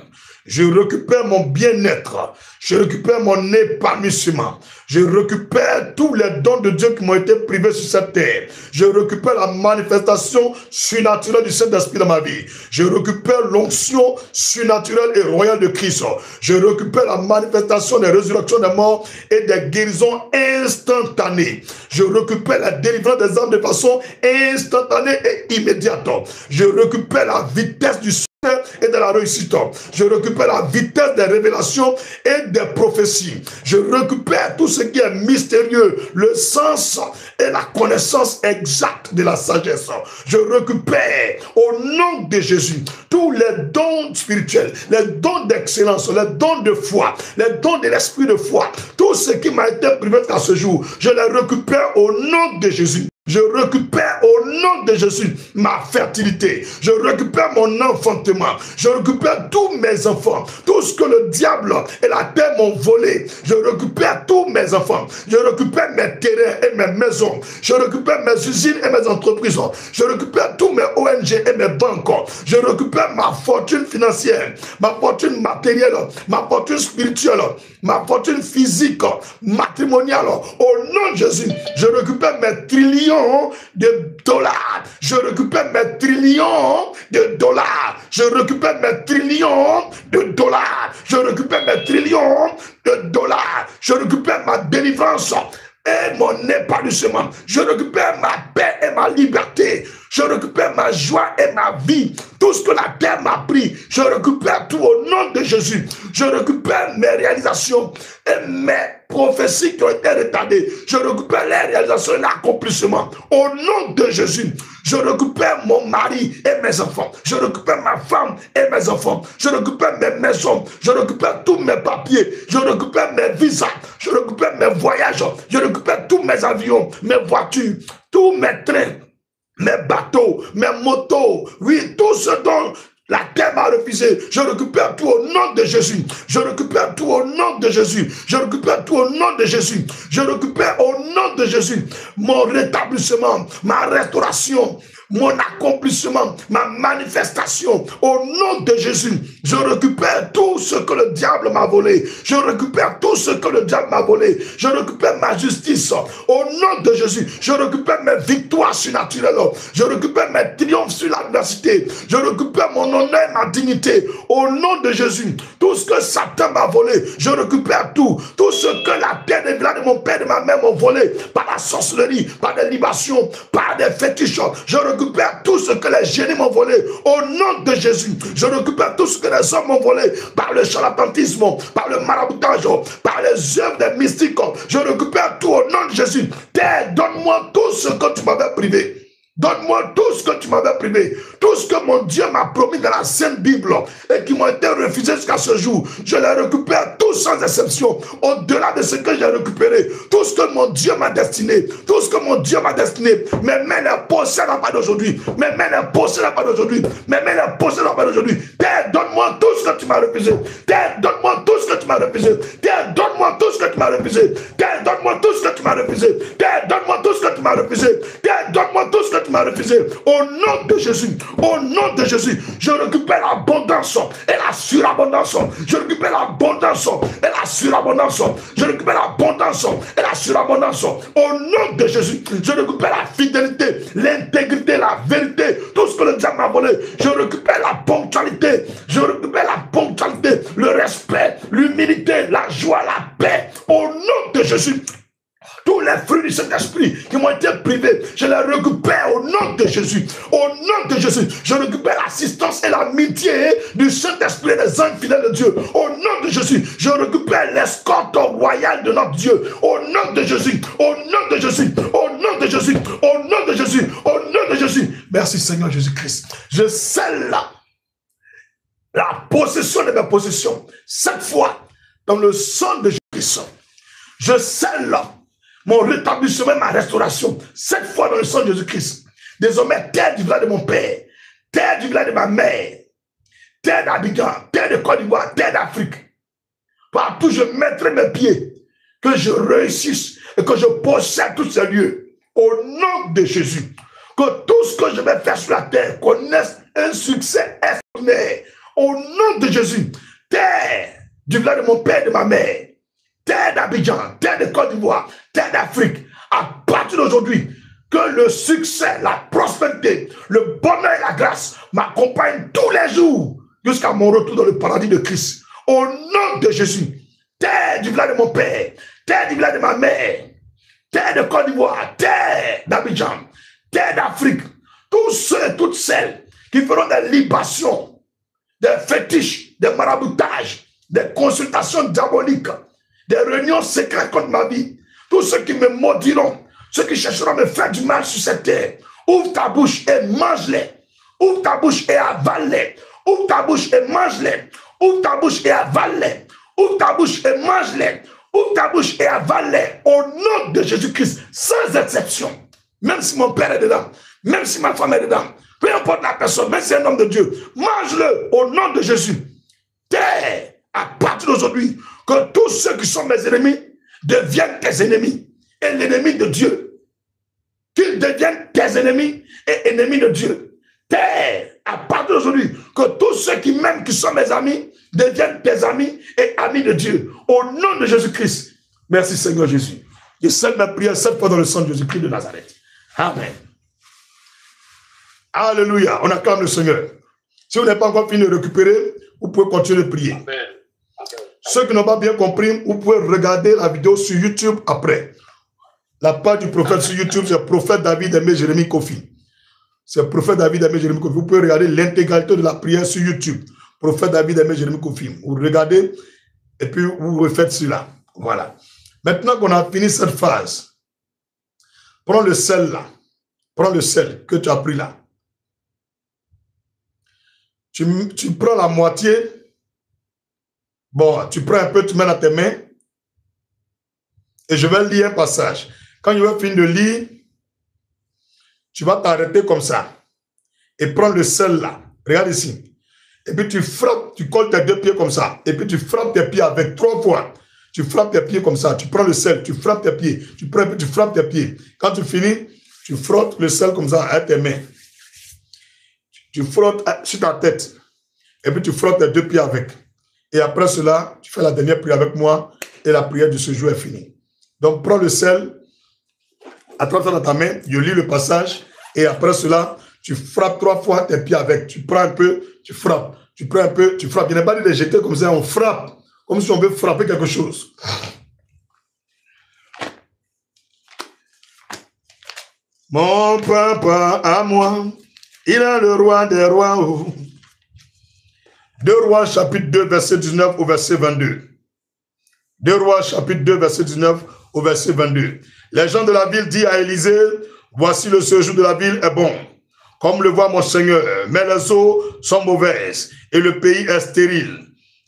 Je récupère mon bien-être. Je récupère mon épanouissement. Je récupère tous les dons de Dieu qui m'ont été privés sur cette terre. Je récupère la manifestation surnaturelle du Saint-Esprit dans ma vie. Je récupère l'onction surnaturelle et royale de Christ. Je récupère la manifestation des résurrections des morts et des guérisons instantanées. Je récupère la délivrance des âmes de façon instantanée et immédiate. Je récupère la vitesse du et de la réussite. Je récupère la vitesse des révélations et des prophéties. Je récupère tout ce qui est mystérieux, le sens et la connaissance exacte de la sagesse. Je récupère au nom de Jésus tous les dons spirituels, les dons d'excellence, les dons de foi, les dons de l'esprit de foi. Tout ce qui m'a été privé à ce jour, je les récupère au nom de Jésus. Je récupère au nom de Jésus ma fertilité. Je récupère mon enfantement. Je récupère tous mes enfants. Tout ce que le diable et la terre m'ont volé. Je récupère tous mes enfants. Je récupère mes terrains et mes maisons. Je récupère mes usines et mes entreprises. Je récupère tous mes ONG et mes banques. Je récupère ma fortune financière, ma fortune matérielle, ma fortune spirituelle, ma fortune physique, matrimoniale. Au nom de Jésus, je récupère mes trillions de dollars. Je récupère mes trillions de dollars. Je récupère mes trillions de dollars. Je récupère mes trillions de dollars. Je récupère ma délivrance et mon épanouissement. Je récupère ma paix et ma liberté. Je récupère ma joie et ma vie. Tout ce que la terre m'a pris, je récupère tout au nom de Jésus. Je récupère mes réalisations et mes prophéties qui ont été retardées. Je récupère les réalisations et l'accomplissement. Au nom de Jésus, je récupère mon mari et mes enfants. Je récupère ma femme et mes enfants. Je récupère mes maisons. Je récupère tous mes papiers. Je récupère mes visas. Je récupère mes voyages. Je récupère tous mes avions, mes voitures, tous mes trains, mes bateaux, mes motos, oui, tout ce dont la terre m'a refusé. Je récupère tout au nom de Jésus. Je récupère tout au nom de Jésus. Je récupère tout au nom de Jésus. Je récupère au nom de Jésus mon rétablissement, ma restauration, mon accomplissement, ma manifestation. Au nom de Jésus, je récupère tout ce que le diable m'a volé. Je récupère tout ce que le diable m'a volé. Je récupère ma justice. Au nom de Jésus, je récupère mes victoires surnaturelles. Je récupère mes triomphes sur l'adversité. Je récupère mon honneur, ma dignité. Au nom de Jésus, tout ce que Satan m'a volé, je récupère tout. Tout ce que la terre des villages de mon père et de ma mère m'ont volé, par la sorcellerie, par des libations, par des fétiches. Je récupère tout ce que les génies m'ont volé. Au nom de Jésus, je récupère tout ce que les hommes m'ont volé, par le charlatanisme, par le maraboutage, par les œuvres des mystiques. Je récupère tout au nom de Jésus. Terre, donne-moi tout ce que tu m'avais privé. Donne-moi tout ce que tu m'avais privé, tout ce que mon Dieu m'a promis dans la Sainte Bible et qui m'ont été refusés jusqu'à ce jour. Je les récupère tous sans exception. Au-delà de ce que j'ai récupéré, tout ce que mon Dieu m'a destiné, tout ce que mon Dieu m'a destiné, mes mains ne possèdent pas d'aujourd'hui. Mes mains ne possèdent pas d'aujourd'hui. Mes mains ne possèdent pas d'aujourd'hui. Terre, donne-moi tout ce que tu m'as refusé. Terre, donne-moi tout ce que tu m'as refusé. Terre, donne-moi tout ce que tu m'as refusé. Terre, donne-moi tout ce que tu m'as refusé. Terre, donne-moi tout ce que tu m'as refusé. Terre, donne-moi tout ce que tu m'as refusé. Au nom de Jésus, au nom de Jésus, je récupère l'abondance et la surabondance. Je récupère l'abondance et la surabondance. Je récupère l'abondance et la surabondance. Au nom de Jésus, je récupère la fidélité, l'intégrité, la vérité, tout ce que le diable m'a volé. Je récupère la ponctualité, je récupère la ponctualité, le respect, l'humilité, la joie, la paix. Au nom de Jésus, tous les fruits du Saint-Esprit qui m'ont été privés, je les récupère au nom de Jésus. Au nom de Jésus, je récupère l'assistance et l'amitié du Saint-Esprit et des anges fidèles de Dieu. Au nom de Jésus, je récupère l'escorte royale de notre Dieu. Au nom de Jésus, au nom de Jésus, au nom de Jésus, au nom de Jésus, au nom de Jésus. Merci Seigneur Jésus-Christ. Je scelle la possession de mes possessions, cette fois, dans le sang de Jésus-Christ. Je scelle mon rétablissement, ma restauration, cette fois dans le sang de Jésus-Christ. Désormais, terre du village de mon père, terre du village de ma mère, terre d'Abidjan, terre de Côte d'Ivoire, terre d'Afrique. Partout, je mettrai mes pieds, que je réussisse et que je possède tous ces lieux. Au nom de Jésus, que tout ce que je vais faire sur la terre connaisse un succès extraordinaire. Au nom de Jésus, terre du village de mon père et de ma mère, terre d'Abidjan, terre de Côte d'Ivoire, terre d'Afrique, à partir d'aujourd'hui, que le succès, la prospérité, le bonheur et la grâce m'accompagnent tous les jours jusqu'à mon retour dans le paradis de Christ. Au nom de Jésus, terre du village de mon père, terre du village de ma mère, terre de Côte d'Ivoire, terre d'Abidjan, terre d'Afrique, tous ceux et toutes celles qui feront des libations, des fétiches, des maraboutages, des consultations diaboliques, des réunions secrètes contre ma vie, tous ceux qui me maudiront, ceux qui chercheront à me faire du mal sur cette terre, ouvre ta bouche et mange-les. Ouvre ta bouche et avale-les. Ouvre ta bouche et mange-les. Ouvre ta bouche et avale-les. Ouvre ta bouche et mange-les. Ouvre ta bouche et avale-les. Au nom de Jésus-Christ, sans exception. Même si mon père est dedans, même si ma femme est dedans, peu importe la personne, même si c'est un homme de Dieu, mange-le au nom de Jésus. Terre, à partir d'aujourd'hui, que tous ceux qui sont mes ennemis deviennent tes ennemis et l'ennemi de Dieu. Qu'ils deviennent tes ennemis et ennemis de Dieu. Terre, à partir d'aujourd'hui, que tous ceux qui m'aiment, qui sont mes amis, deviennent tes amis et amis de Dieu. Au nom de Jésus-Christ. Merci Seigneur Jésus. Je scelle ma prière cette fois dans le sang de Jésus-Christ de Nazareth. Amen. Alléluia. On acclame le Seigneur. Si vous n'avez pas encore fini de récupérer, vous pouvez continuer de prier. Amen. Ceux qui n'ont pas bien compris, vous pouvez regarder la vidéo sur YouTube après. La page du prophète sur YouTube, c'est prophète David Aimé Jérémie Kofi. C'est prophète David Aimé Jérémie Kofi. Vous pouvez regarder l'intégralité de la prière sur YouTube. Prophète David Aimé Jérémie Kofi. Vous regardez et puis vous refaites cela. Voilà. Maintenant qu'on a fini cette phase, prends le sel là. Prends le sel que tu as pris là. Tu prends la moitié. Bon, tu prends un peu, tu mets dans tes mains. Et je vais lire un passage. Quand je vais finir de lire, tu vas t'arrêter comme ça. Et prendre le sel là. Regarde ici. Et puis tu frappes, tu colles tes deux pieds comme ça. Et puis tu frappes tes pieds avec 3 fois. Tu frappes tes pieds comme ça. Tu prends le sel, tu frappes tes pieds. Tu frappes tes pieds. Quand tu finis, tu frottes le sel comme ça avec tes mains. tu frottes sur ta tête. Et puis tu frottes tes 2 pieds avec. Et après cela, tu fais la dernière prière avec moi. Et la prière de ce jour est finie. Donc prends le sel, attrape ça dans ta main, je lis le passage. Et après cela, tu frappes 3 fois tes pieds avec. Tu prends un peu, tu frappes. Tu prends un peu, tu frappes. Il n'est pas dit de jeter comme ça, on frappe. Comme si on veut frapper quelque chose. Mon papa à moi, il est le roi des rois. 2 Rois chapitre 2 verset 19 au verset 22. 2 Rois chapitre 2 verset 19 au verset 22. Les gens de la ville disent à Élisée, voici le séjour de la ville est bon, comme le voit mon Seigneur, mais les eaux sont mauvaises et le pays est stérile.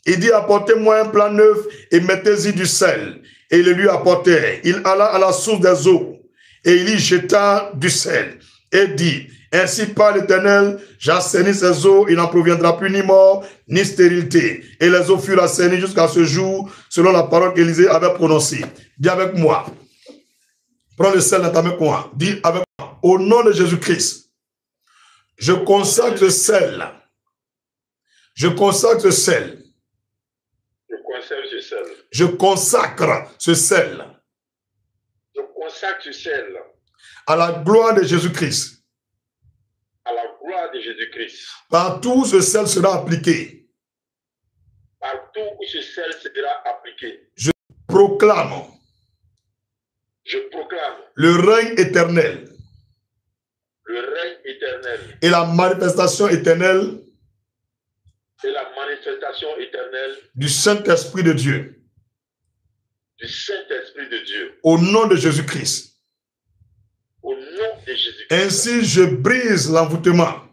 Il dit, apportez-moi un plat neuf et mettez-y du sel. Et il le lui apportait. Il alla à la source des eaux et il y jeta du sel et dit, ainsi par l'Éternel, j'assainis ces eaux, il n'en proviendra plus ni mort, ni stérilité. Et les eaux furent assainies jusqu'à ce jour, selon la parole qu'Élisée avait prononcée. Dis avec moi. Prends le sel dans ta main, quoi. Dis avec moi. Au nom de Jésus-Christ, je consacre ce sel. Je consacre ce sel. Je consacre ce sel. Je consacre ce sel. Je consacre ce sel. À la gloire de Jésus-Christ. À la gloire de Jésus-Christ. Partout ce sel sera appliqué. Partout où ce sel sera appliqué. Je proclame. Je proclame. Le règne éternel. Le règne éternel. Et la manifestation éternelle. Et la manifestation éternelle. Du Saint-Esprit de Dieu. Du Saint-Esprit de Dieu. Au nom de Jésus-Christ. Au nom de Jésus-Christ. Ainsi je brise l'envoûtement.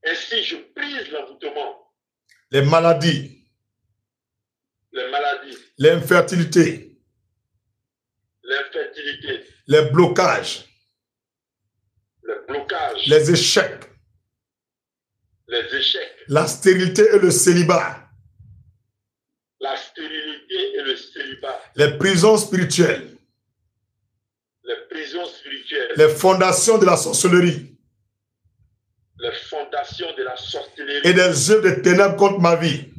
Ainsi je brise l'envoûtement. Les maladies. Les maladies. L'infertilité. L'infertilité. Les blocages. Les blocages. Les échecs. Les échecs. La stérilité et le célibat. La stérilité et le célibat. Les prisons spirituelles. Les prisons spirituelles. Les fondations de la sorcellerie. Les fondations de la sorcellerie. Et des œuvres de ténèbres contre ma vie.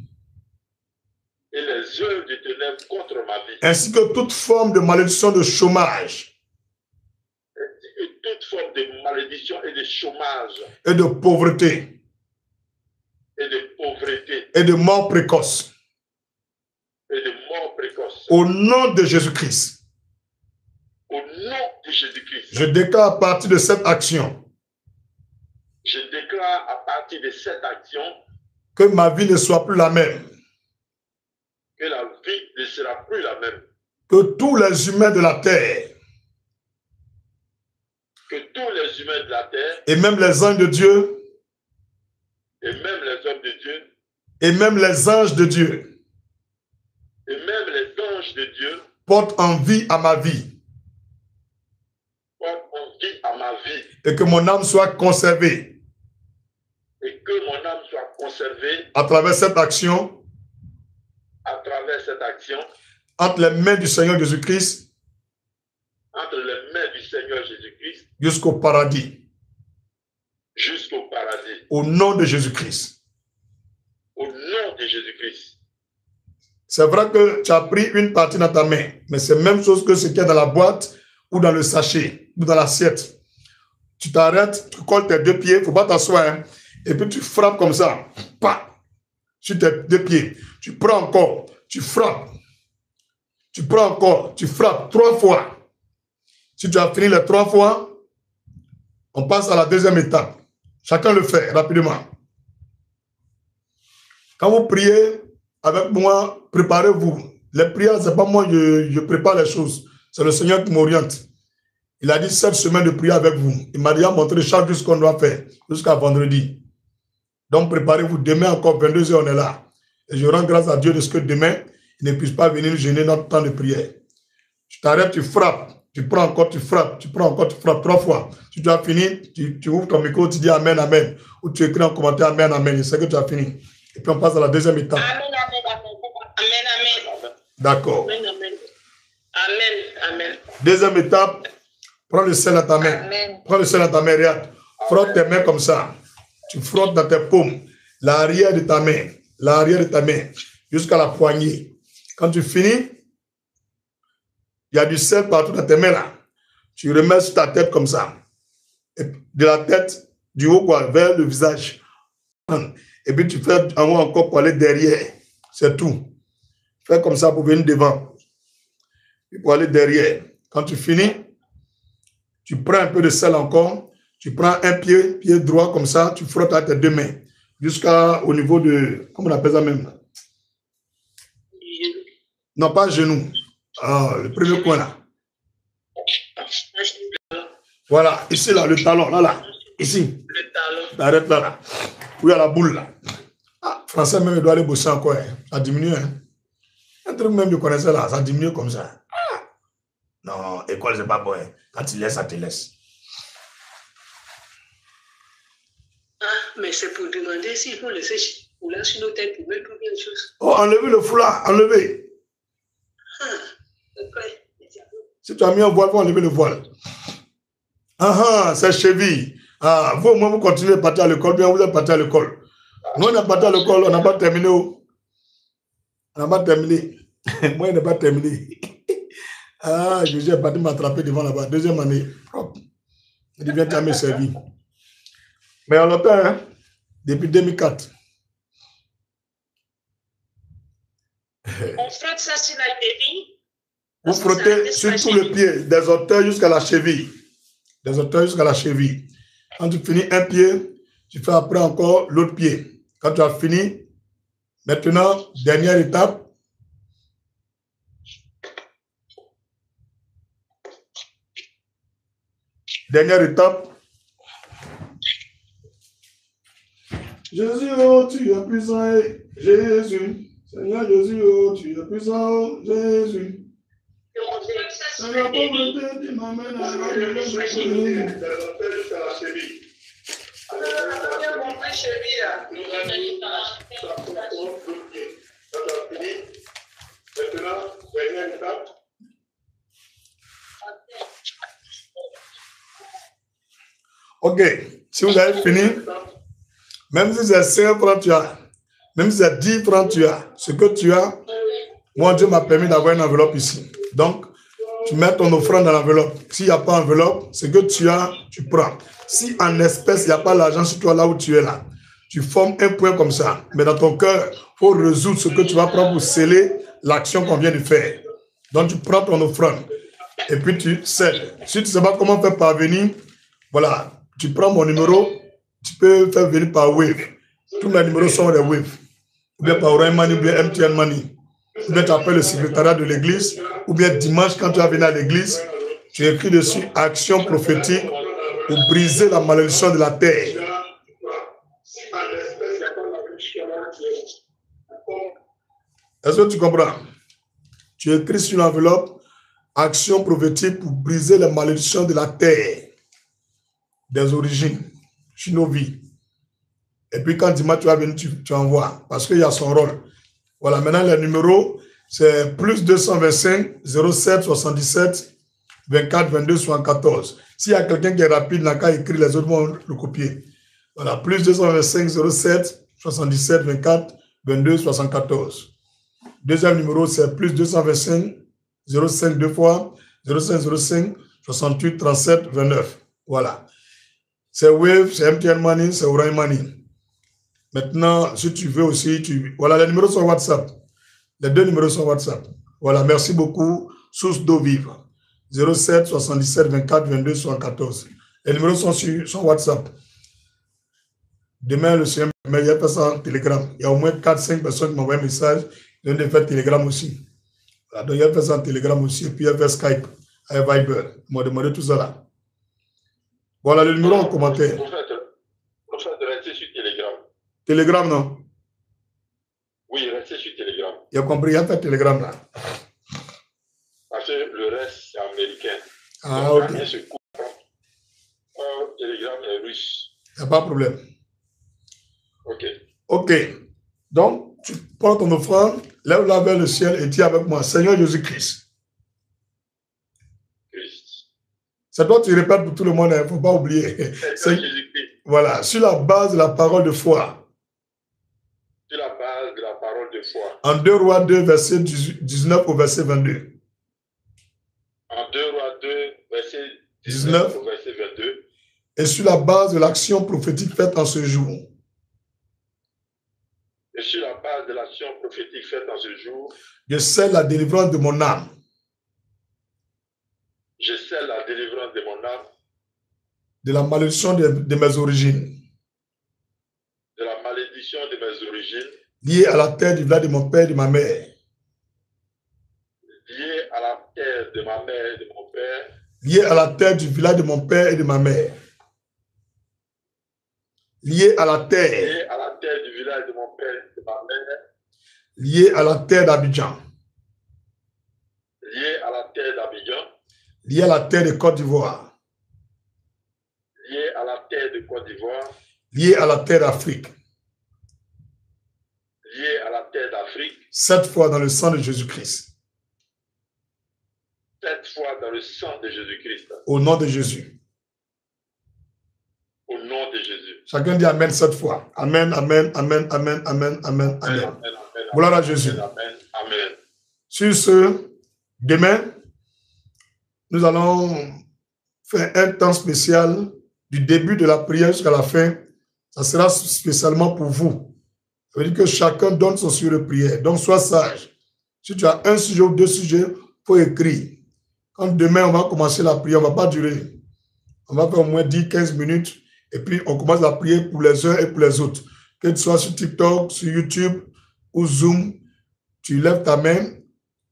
Et les œuvres de ténèbres contre ma vie. Ainsi que toute forme de malédiction de chômage. Ainsi que toute forme de malédiction et de chômage. Et de pauvreté. Et de pauvreté. Et de mort précoce. Et de mort précoce. Au nom de Jésus-Christ. Au nom de Jésus-Christ. Je déclare à partir de cette action. Je déclare à partir de cette action. Que ma vie ne soit plus la même. Que la vie ne sera plus la même. Que tous les humains de la terre. Que tous les humains de la terre. Et même les anges de Dieu. Et même les hommes de Dieu. Et même les anges de Dieu. Et même les anges de Dieu. Portent envie à ma vie. Portent envie à ma vie. Et que mon âme soit conservée. Et que mon âme soit conservée. À travers cette action. À travers cette action. Entre les mains du Seigneur Jésus-Christ. Entre les mains du Seigneur Jésus-Christ. Jusqu'au paradis. Jusqu'au paradis. Au nom de Jésus-Christ. Au nom de Jésus-Christ. C'est vrai que tu as pris une partie dans ta main, mais c'est la même chose que ce qu'il y a dans la boîte ou dans le sachet ou dans l'assiette. Tu t'arrêtes, tu colles tes 2 pieds, il ne faut pas t'asseoir, hein, et puis tu frappes comme ça, pas sur tes 2 pieds. Tu prends encore, tu frappes. Tu prends encore, tu frappes 3 fois. Si tu as fini les 3 fois, on passe à la deuxième étape. Chacun le fait rapidement. Quand vous priez avec moi, préparez-vous. Les prières, ce n'est pas moi, je prépare les choses. C'est le Seigneur qui m'oriente. Il a dit 7 semaines de prière avec vous. Il m'a déjà montré chaque jour ce qu'on doit faire, jusqu'à vendredi. Donc préparez-vous. Demain encore, 22h, on est là. Et je rends grâce à Dieu de ce que demain, il ne puisse pas venir gêner notre temps de prière. Tu t'arrêtes, tu frappes. Tu prends encore, tu frappes. Tu prends encore, tu frappes 3 fois. Si tu as fini, tu ouvres ton micro, tu dis Amen, Amen. Ou tu écris en commentaire Amen, Amen. Je sais que tu as fini. Et puis on passe à la deuxième étape. Amen, Amen, Amen. Amen, Amen. D'accord. Amen, Amen. Amen, Amen. Deuxième étape, prends le sel à ta main. Amen. Prends le sel à ta main, regarde. Frotte tes mains comme ça. Tu frottes dans tes paumes, l'arrière de ta main, jusqu'à la poignée. Quand tu finis, il y a du sel partout dans tes mains là. Tu remets sur ta tête comme ça. Et de la tête, du haut quoi, vers le visage. Et puis tu fais en haut encore pour aller derrière. C'est tout. Fais comme ça pour venir devant. Et pour aller derrière. Quand tu finis, tu prends un peu de sel encore. Tu prends un pied droit comme ça. Tu frottes avec tes deux mains. Jusqu'au niveau de... Comment on appelle ça même? Non, pas genou. Ah, le premier coin là. Voilà, ici là, le talon, là. Ici. Le talon. Arrête là. Où il y a la boule là. Ah, français même, il doit aller bosser encore. Hein. Ça diminue. Hein. Un truc même, je connaissais là, ça diminue comme ça. Ah. Non, école, c'est pas bon. Hein. Quand tu laisses, ça te laisse. Ah, mais c'est pour demander s'il faut laisser le foulard sur nos têtes pour mettre tout bien de choses. Oh, enlevez le foulard, enlevez. Ah, okay. Si tu as mis un voile, il faut enlever le voile. Ah, c'est cheville. Ah, vous, moi, vous continuez à partir à l'école, bien vous êtes parti à l'école. Nous, on est parti à l'école, on n'a pas terminé. On n'a pas terminé. Moi, je n'ai pas terminé. Ah, je suis parti m'attraper devant là-bas. Deuxième année, propre. Il devient à me servir. Mais on l'entend, hein, depuis 2004. On frotte ça sur la cheville. Vous frottez sur tout le pied, des orteils jusqu'à la cheville. Des orteils jusqu'à la cheville. Quand tu finis un pied, tu fais après encore l'autre pied. Quand tu as fini, maintenant, dernière étape. Dernière étape. Jésus, oh, tu es puissant, Jésus. Seigneur Jésus, oh, tu es puissant, Jésus. C'est la pauvreté qui m'amène à la ok, si vous avez fini, même si c'est 5 francs tu as, même si c'est 10 francs tu as, ce que tu as, moi Dieu m'a permis d'avoir une enveloppe ici. Donc, tu mets ton offrande dans l'enveloppe. S'il n'y a pas d'enveloppe, ce que tu as, tu prends. Si en espèces, il n'y a pas l'argent sur toi là où tu es là, tu formes un point comme ça. Mais dans ton cœur, il faut résoudre ce que tu vas prendre pour sceller l'action qu'on vient de faire. Donc, tu prends ton offrande et puis tu scelles. Si tu ne sais pas comment faire parvenir, voilà, tu prends mon numéro, tu peux faire venir par Wave. Tous mes numéros sont des Wave. Ou bien par Orange Money, ou bien MTN Money. Ou bien tu appelles le secrétariat de l'église, ou bien dimanche, quand tu vas venir à l'église, tu écris dessus action prophétique pour briser la malédiction de la terre. Est-ce que tu comprends? Tu écris sur l'enveloppe action prophétique pour briser la malédiction de la terre, des origines, sur nos vies. Et puis quand dimanche tu vas venir, tu envoies, parce qu'il y a son rôle. Voilà, maintenant les numéros, c'est plus 225 07 77 24 22 74. S'il y a quelqu'un qui est rapide, n'a qu'à écrire, les autres vont le copier. Voilà, plus 225 07 77 24 22 74. Deuxième numéro, c'est plus 225 05 deux fois 0505 68 37 29. Voilà. C'est Wave, c'est MTN Money, c'est Orange Money. Maintenant, si tu veux aussi, voilà, les numéros sont WhatsApp. Les deux numéros sont WhatsApp. Voilà, merci beaucoup. Source d'eau vive. 07 77 24 22 74. Les numéros sont sur WhatsApp. Demain, le Seigneur, il y a fait ça en Telegram. Il y a au moins 4-5 personnes qui m'envoient un message. Ils ont fait Telegram aussi. Voilà, donc il a fait ça en Telegram aussi. Et puis il a fait Skype, avec Viber. Ils m'ont demandé tout ça là. Voilà, le numéro en commentaire. En fait, restez sur Telegram. Telegram, non? Oui, restez sur Telegram. Il a compris, il a fait Telegram là. Parce que le reste, c'est américain. Ah, donc, ok. Telegram est russe. Il n'y a pas de problème. Ok. Ok. Donc, tu prends ton offrande, lève-la vers le ciel et dis avec moi, Seigneur Jésus-Christ. Christ. C'est toi qui répètes pour tout le monde, il ne faut pas oublier. Seigneur Jésus-Christ. Voilà, sur la base de la parole de foi. Sur la base de la parole de foi. En 2 Rois 2, verset 19 au verset 22. En 2 Rois 2, verset 19 au verset 22. Et sur la base de l'action prophétique faite en ce jour. Et sur la base de l'action prophétique faite en ce jour. Je scelle la délivrance de mon âme. Je scelle la délivrance de mon âme. De la malédiction de mes origines. De la malédiction de mes origines. Liée à la terre du village de mon père et de ma mère. Liée à la terre de ma mère et de mon père. Liée à la terre du village de mon père et de ma mère. Liée à la terre. Liée à la terre du village de mon père et de ma mère. Liée à la terre d'Abidjan. Liée à la terre d'Abidjan. Liée à la terre de Côte d'Ivoire. Liée à la terre de Côte d'Ivoire. Liée à la terre d'Afrique. Liée à la terre d'Afrique. 7 fois dans le sang de Jésus-Christ. 7 fois dans le sang de Jésus-Christ. Au nom de Jésus. Au nom de Jésus. Chacun dit Amen 7 fois. Amen, Amen, Amen, Amen, Amen, Amen, Amen. Gloire à Jésus. Amen, Amen. Sur ce, demain, nous allons faire un temps spécial du début de la prière jusqu'à la fin. Ça sera spécialement pour vous. Ça veut dire que chacun donne son sujet de prière. Donc, sois sage. Si tu as un sujet ou 2 sujets, il faut écrire. Quand demain, on va commencer la prière, on ne va pas durer. On va faire au moins 10-15 minutes. Et puis, on commence la prière pour les uns et pour les autres. Que tu sois sur TikTok, sur YouTube ou Zoom, tu lèves ta main,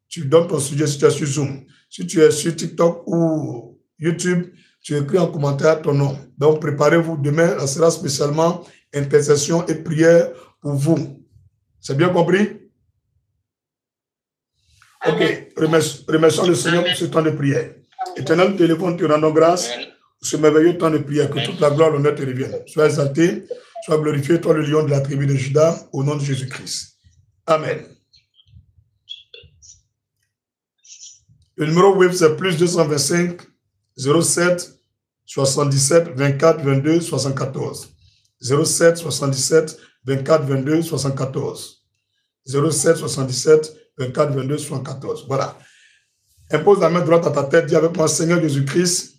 tu donnes ton sujet si tu es sur Zoom. Si tu es sur TikTok ou YouTube, tu écris en commentaire ton nom. Donc, préparez-vous. Demain, ça sera spécialement intercession et prière pour vous. C'est bien compris? Ok. Remercions le Seigneur pour ce temps de prière. Éternel, téléphone, te rendons grâce. Ce merveilleux temps de prière, que toute la gloire, l'honneur te revienne. Sois exalté, sois glorifié, toi le lion de la tribu de Juda, au nom de Jésus-Christ. Amen. Le numéro web, c'est plus 225 07 77 24 22 74. 07 77 24 22 74. 07 77 24 22 74. Voilà. Impose la main droite à ta tête, dis avec moi, Seigneur Jésus-Christ,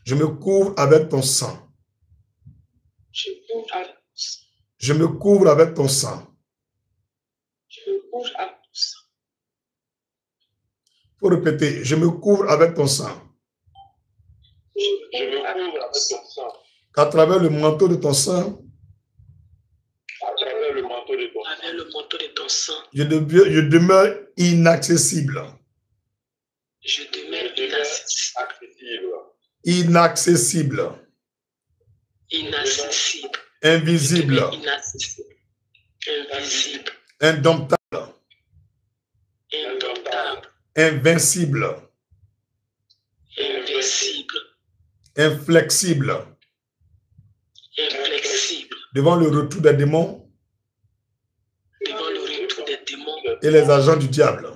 je me couvre avec ton sang. Je me couvre avec ton sang. Faut répéter, je me couvre avec ton sang. Je me couvre avec ton sang. Qu'à travers le manteau de ton sang, À travers le manteau de ton sang. je demeure inaccessible. Je demeure Inaccessible. inaccessible. Invisible. Inaccessible. Invisible. Indomptable. Indomptable. Invincible. Invincible. Inflexible. Inflexible. Devant le retour des démons Devant le retour des démons et les agents du diable.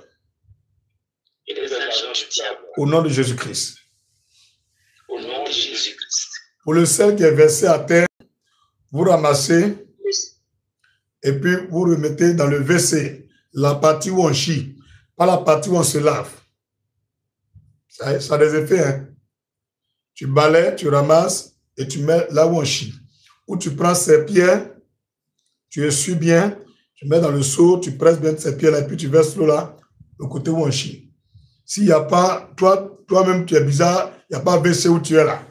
et les agents du diable. Au nom de Jésus-Christ. Au nom de Jésus-Christ. Pour le sel qui est versé à terre, vous ramassez et puis vous remettez dans le WC la partie où on chie, pas la partie où on se lave. Ça a des effets. Hein? Tu balais, tu ramasses et tu mets là où on chie. Ou tu prends ces pierres, tu essuies bien, tu mets dans le seau, tu presses bien ces pierres-là et puis tu verses l'eau là, le côté où on chie. S'il n'y a pas, toi-même tu es bizarre, il n'y a pas WC où tu es là.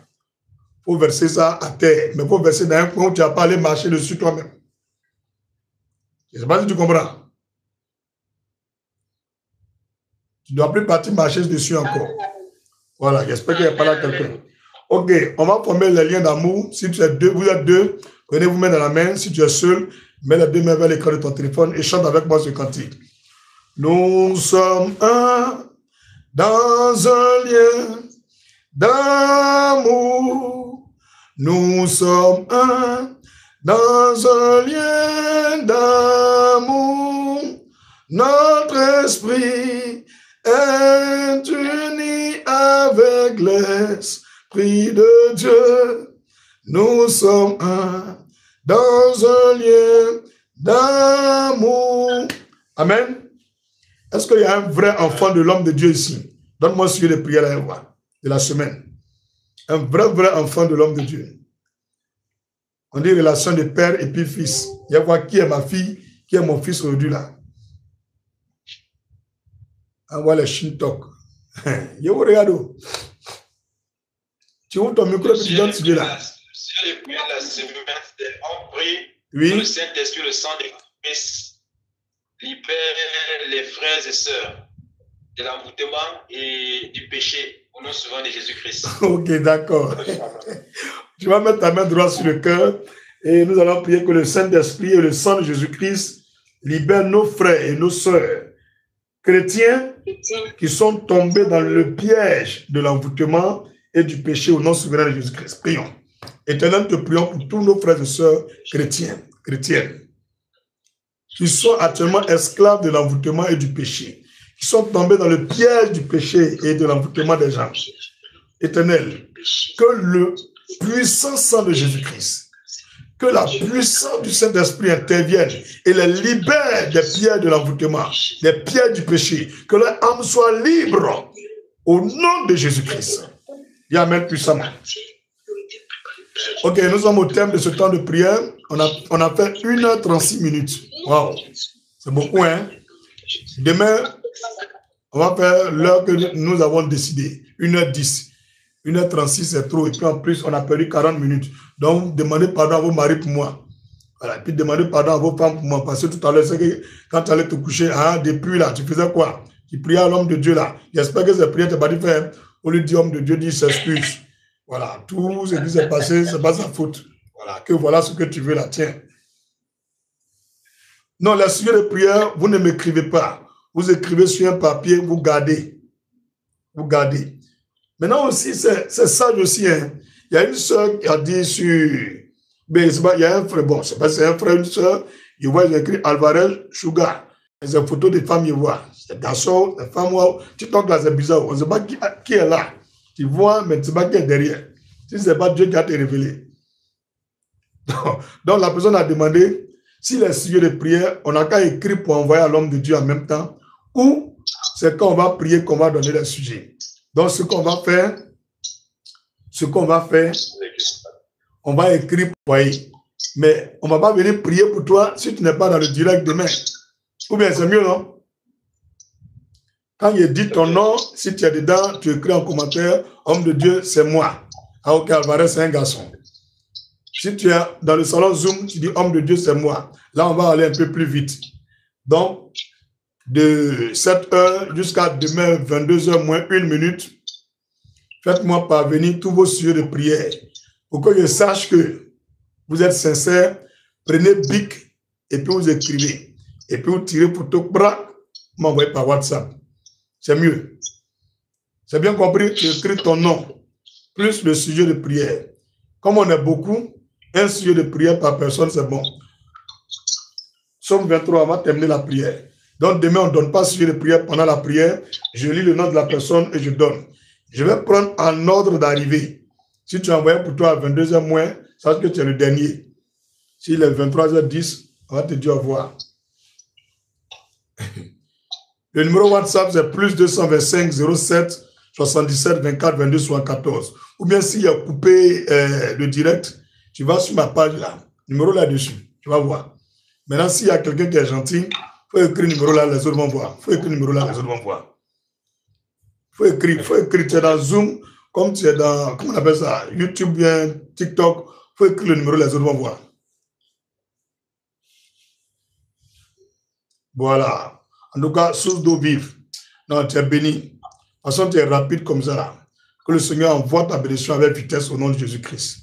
Il faut verser ça à terre, mais il faut verser dans un coin où tu n'as pas allé marcher dessus toi-même. Je ne sais pas si tu comprends. Tu ne dois plus partir marcher dessus encore. Voilà, j'espère qu'il n'y a pas là quelqu'un. Ok, on va former les liens d'amour. Si tu es deux, vous êtes deux, prenez vous mains dans la main. Si tu es seul, mets les deux mains vers l'écran de ton téléphone et chante avec moi ce cantique. Nous sommes un dans un lien d'amour. Nous sommes un dans un lien d'amour. Notre esprit est uni avec l'Esprit Esprit de Dieu, nous sommes un dans un lien d'amour. Amen. Est-ce qu'il y a un vrai enfant de l'homme de Dieu ici? Donne-moi celui de prière de la semaine. Un vrai enfant de l'homme de Dieu. On dit relation de père et puis fils. Il y a quoi qui est ma fille, qui est mon fils aujourd'hui là. Envoie les Shintok. Yo, regarde. Tu ouvres ton micro et tu donnes celui-là. On prie. Oui. Le Saint-Esprit, le sang de Christ libère les frères et sœurs de l'envoûtement et du péché au nom souvent de Jésus-Christ. Ok, d'accord. Tu vas mettre ta main droite sur le cœur et nous allons prier que le Saint-Esprit et le sang de Jésus-Christ libèrent nos frères et nos sœurs chrétiens qui sont tombés dans le piège de l'envoûtement et du péché au nom souverain de Jésus-Christ. Prions. Éternel, te prions pour tous nos frères et sœurs chrétiennes, qui sont actuellement esclaves de l'envoûtement et du péché, qui sont tombés dans le piège du péché et de l'envoûtement des gens. Éternel, que le puissant sang de Jésus-Christ, que la puissance du Saint-Esprit intervienne et les libère des pièges de l'envoûtement, des pièges du péché, que leur âme soit libre au nom de Jésus-Christ. Et amen puissamment. Ok, nous sommes au terme de ce temps de prière. On a fait 1h36 minutes. Wow, c'est beaucoup, hein? Demain, on va faire l'heure que nous avons décidé. 1h10. 1h36, c'est trop. Et puis en plus, on a perdu 40 minutes. Donc, demandez pardon à vos maris pour moi. Voilà. Et puis demandez pardon à vos femmes pour moi. Parce que tout à l'heure, c'est que quand tu allais te coucher, hein, depuis là, tu faisais quoi? Tu priais à l'homme de Dieu là. J'espère que cette prière, tu n'as pas dit faire. Au lieu de dire homme de Dieu, dit s'excuse. Voilà. Tout ce qui s'est passé, c'est pas sa faute. Voilà. Que voilà ce que tu veux là. Tiens. Non, les sujets de prière, vous ne m'écrivez pas. Vous écrivez sur un papier, vous gardez. Vous gardez. Maintenant aussi, c'est sage aussi. Hein. Il y a une soeur qui a dit sur... Mais il y a un frère, bon, c'est pas si c'est un frère, une soeur, il voit, il a écrit Alvarez Sugar. C'est une photo de femmes, il voit. C'est garçon, c'est femme, tu toques là, c'est bizarre. On ne sait pas qui est là. Tu vois, mais tu ne sais pas qui est derrière. Si ce n'est pas Dieu qui a te révélé. Donc la personne a demandé si les sujets de prière, on n'a qu'à écrire pour envoyer à l'homme de Dieu en même temps, ou c'est quand on va prier qu'on va donner les sujets. Donc ce qu'on va faire, on va écrire pour envoyer. Mais on ne va pas venir prier pour toi si tu n'es pas dans le direct demain. Ou bien c'est mieux, non? Quand il dit ton nom, si tu es dedans, tu écris en commentaire, homme de Dieu, c'est moi. Ah ok, Alvarez, c'est un garçon. Si tu es dans le salon Zoom, tu dis homme de Dieu, c'est moi. Là, on va aller un peu plus vite. Donc, de 7h jusqu'à demain, 22h moins 1 minute, faites-moi parvenir tous vos sujets de prière. Pour que je sache que vous êtes sincères, prenez bic et puis vous écrivez. Et puis vous tirez pour tout bras, m'envoyez par WhatsApp. C'est mieux. C'est bien compris, tu écris ton nom, plus le sujet de prière. Comme on est beaucoup, un sujet de prière par personne, c'est bon. Somme 23, on va terminer la prière. Donc demain, on ne donne pas sujet de prière pendant la prière. Je lis le nom de la personne et je donne. Je vais prendre en ordre d'arrivée. Si tu envoies pour toi à 22h moins, sache que tu es le dernier. S'il est 23h10, on va te dire au revoir. Le numéro WhatsApp, c'est plus 225 07 77 24 22 74. Ou bien s'il y a coupé le direct, tu vas sur ma page là. Numéro là-dessus. Tu vas voir. Maintenant, s'il y a quelqu'un qui est gentil, il faut écrire le numéro là, les autres vont voir. Il faut écrire le numéro là, les autres vont voir. Il faut écrire. Tu es dans Zoom, comme tu es dans, comment on appelle ça, YouTube, bien, TikTok. Il faut écrire le numéro, les autres vont voir. Voilà. En tout cas, source d'eau vive. Non, tu es béni. De toute façon, tu es rapide comme ça là. Que le Seigneur envoie ta bénédiction avec vitesse au nom de Jésus-Christ.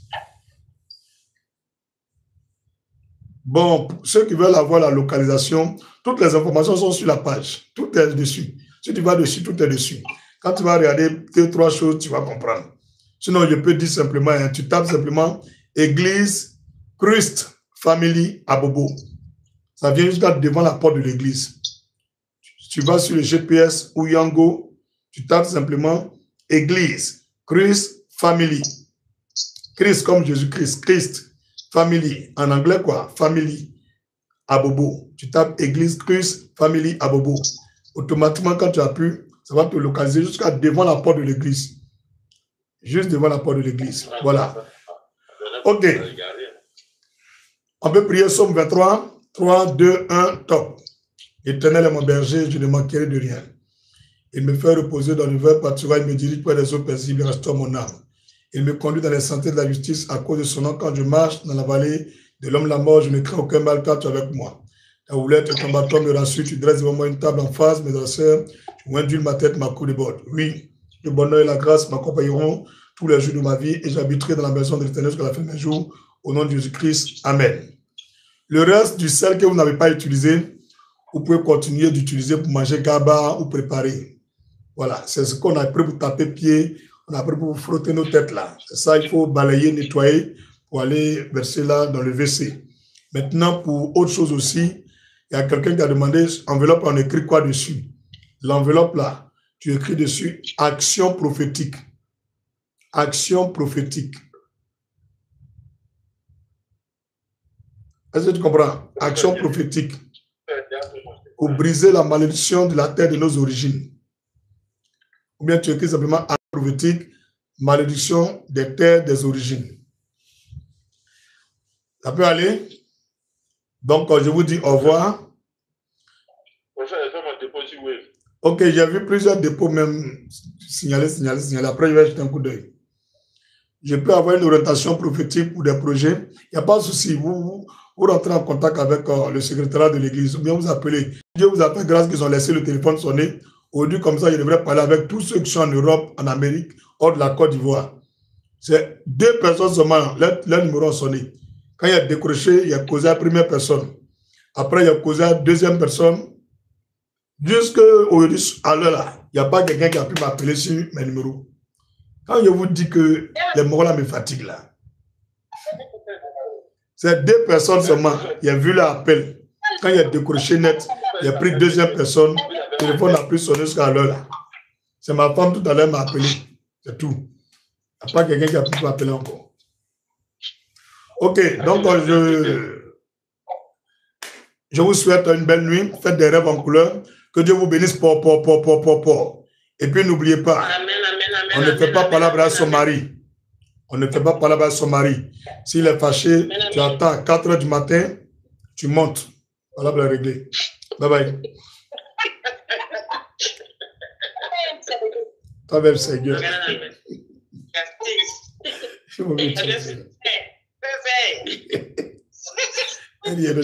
Bon, pour ceux qui veulent avoir la localisation, toutes les informations sont sur la page. Tout est dessus. Si tu vas dessus, tout est dessus. Quand tu vas regarder 2-3 choses, tu vas comprendre. Sinon, je peux dire simplement, hein, tu tapes simplement Église Christ Family à Bobo. Ça vient jusqu'à devant la porte de l'église. Tu vas sur le GPS ou Yango, tu tapes simplement Église Christ family. Christ comme Jésus-Christ. Christ, family. En anglais, quoi? Family. Abobo. Tu tapes Église, Christ, family, Abobo. Automatiquement, quand tu appuies, ça va te localiser jusqu'à devant la porte de l'église. Juste devant la porte de l'église. Voilà. Ok. On peut prier Somme 23. 3, 2, 1, top. Éternel est mon berger, je ne manquerai de rien. Il me fait reposer dans le vert pâturage, il me dirige près des eaux paisibles, il restaure mon âme. Il me conduit dans les sentiers de la justice à cause de son nom. Quand je marche dans la vallée de l'homme de la mort, je ne crains aucun mal car tu es avec moi. Ta houlette et ton bâton me rassurent, tu dresses devant moi une table en face, mes adversaires, tu induis ma tête, ma coupe de bord. Oui, le bonheur et la grâce m'accompagneront tous les jours de ma vie et j'habiterai dans la maison de l'Éternel jusqu'à la fin de mes jours. Au nom de Jésus-Christ, Amen. Le reste du sel que vous n'avez pas utilisé, vous pouvez continuer d'utiliser pour manger gaba ou préparer. Voilà, c'est ce qu'on a pris pour taper pied, on a pris pour frotter nos têtes là. C'est ça, il faut balayer, nettoyer pour aller verser là dans le WC. Maintenant, pour autre chose aussi, il y a quelqu'un qui a demandé, enveloppe, on écrit quoi dessus? L'enveloppe là, tu écris dessus, action prophétique. Action prophétique. Est-ce que tu comprends? Action prophétique. Pour briser la malédiction de la terre de nos origines. Ou bien tu écris simplement action prophétique, malédiction des terres des origines. Ça peut aller? Donc, je vous dis au revoir. Ok, j'ai vu plusieurs dépôts même signaler. Après, je vais jeter un coup d'œil. Je peux avoir une orientation prophétique pour des projets. Il n'y a pas de souci. Vous rentrez en contact avec le secrétariat de l'église. Ou bien vous appelez. Dieu vous a fait grâce qu'ils ont laissé le téléphone sonner. Aujourd'hui, comme ça, je devrais parler avec tous ceux qui sont en Europe, en Amérique, hors de la Côte d'Ivoire. C'est 2 personnes seulement. Leur numéro a sonné. Quand il a décroché, il a causé à la première personne. Après, il a causé à la deuxième personne. Jusqu'aujourd'hui, à l'heure là, il n'y a pas quelqu'un qui a pu m'appeler sur mes numéros. Quand je vous dis que les mots là me fatiguent là, c'est 2 personnes seulement. Il a vu l'appel. Quand il a décroché net, il a pris deuxième personne. Le téléphone n'a plus sonné jusqu'à l'heure là. C'est ma femme tout à l'heure m'a appelé. C'est tout. Il n'y a pas quelqu'un qui a pu m'appeler encore. Ok, donc je vous souhaite une belle nuit. Faites des rêves en couleur. Que Dieu vous bénisse. Et puis n'oubliez pas, on ne fait pas palabre à son mari. On ne fait pas palabre à son mari. S'il est fâché, tu attends à 4 h du matin, tu montes. Palabre réglée. Bye bye. Toi-même, Seigneur. Je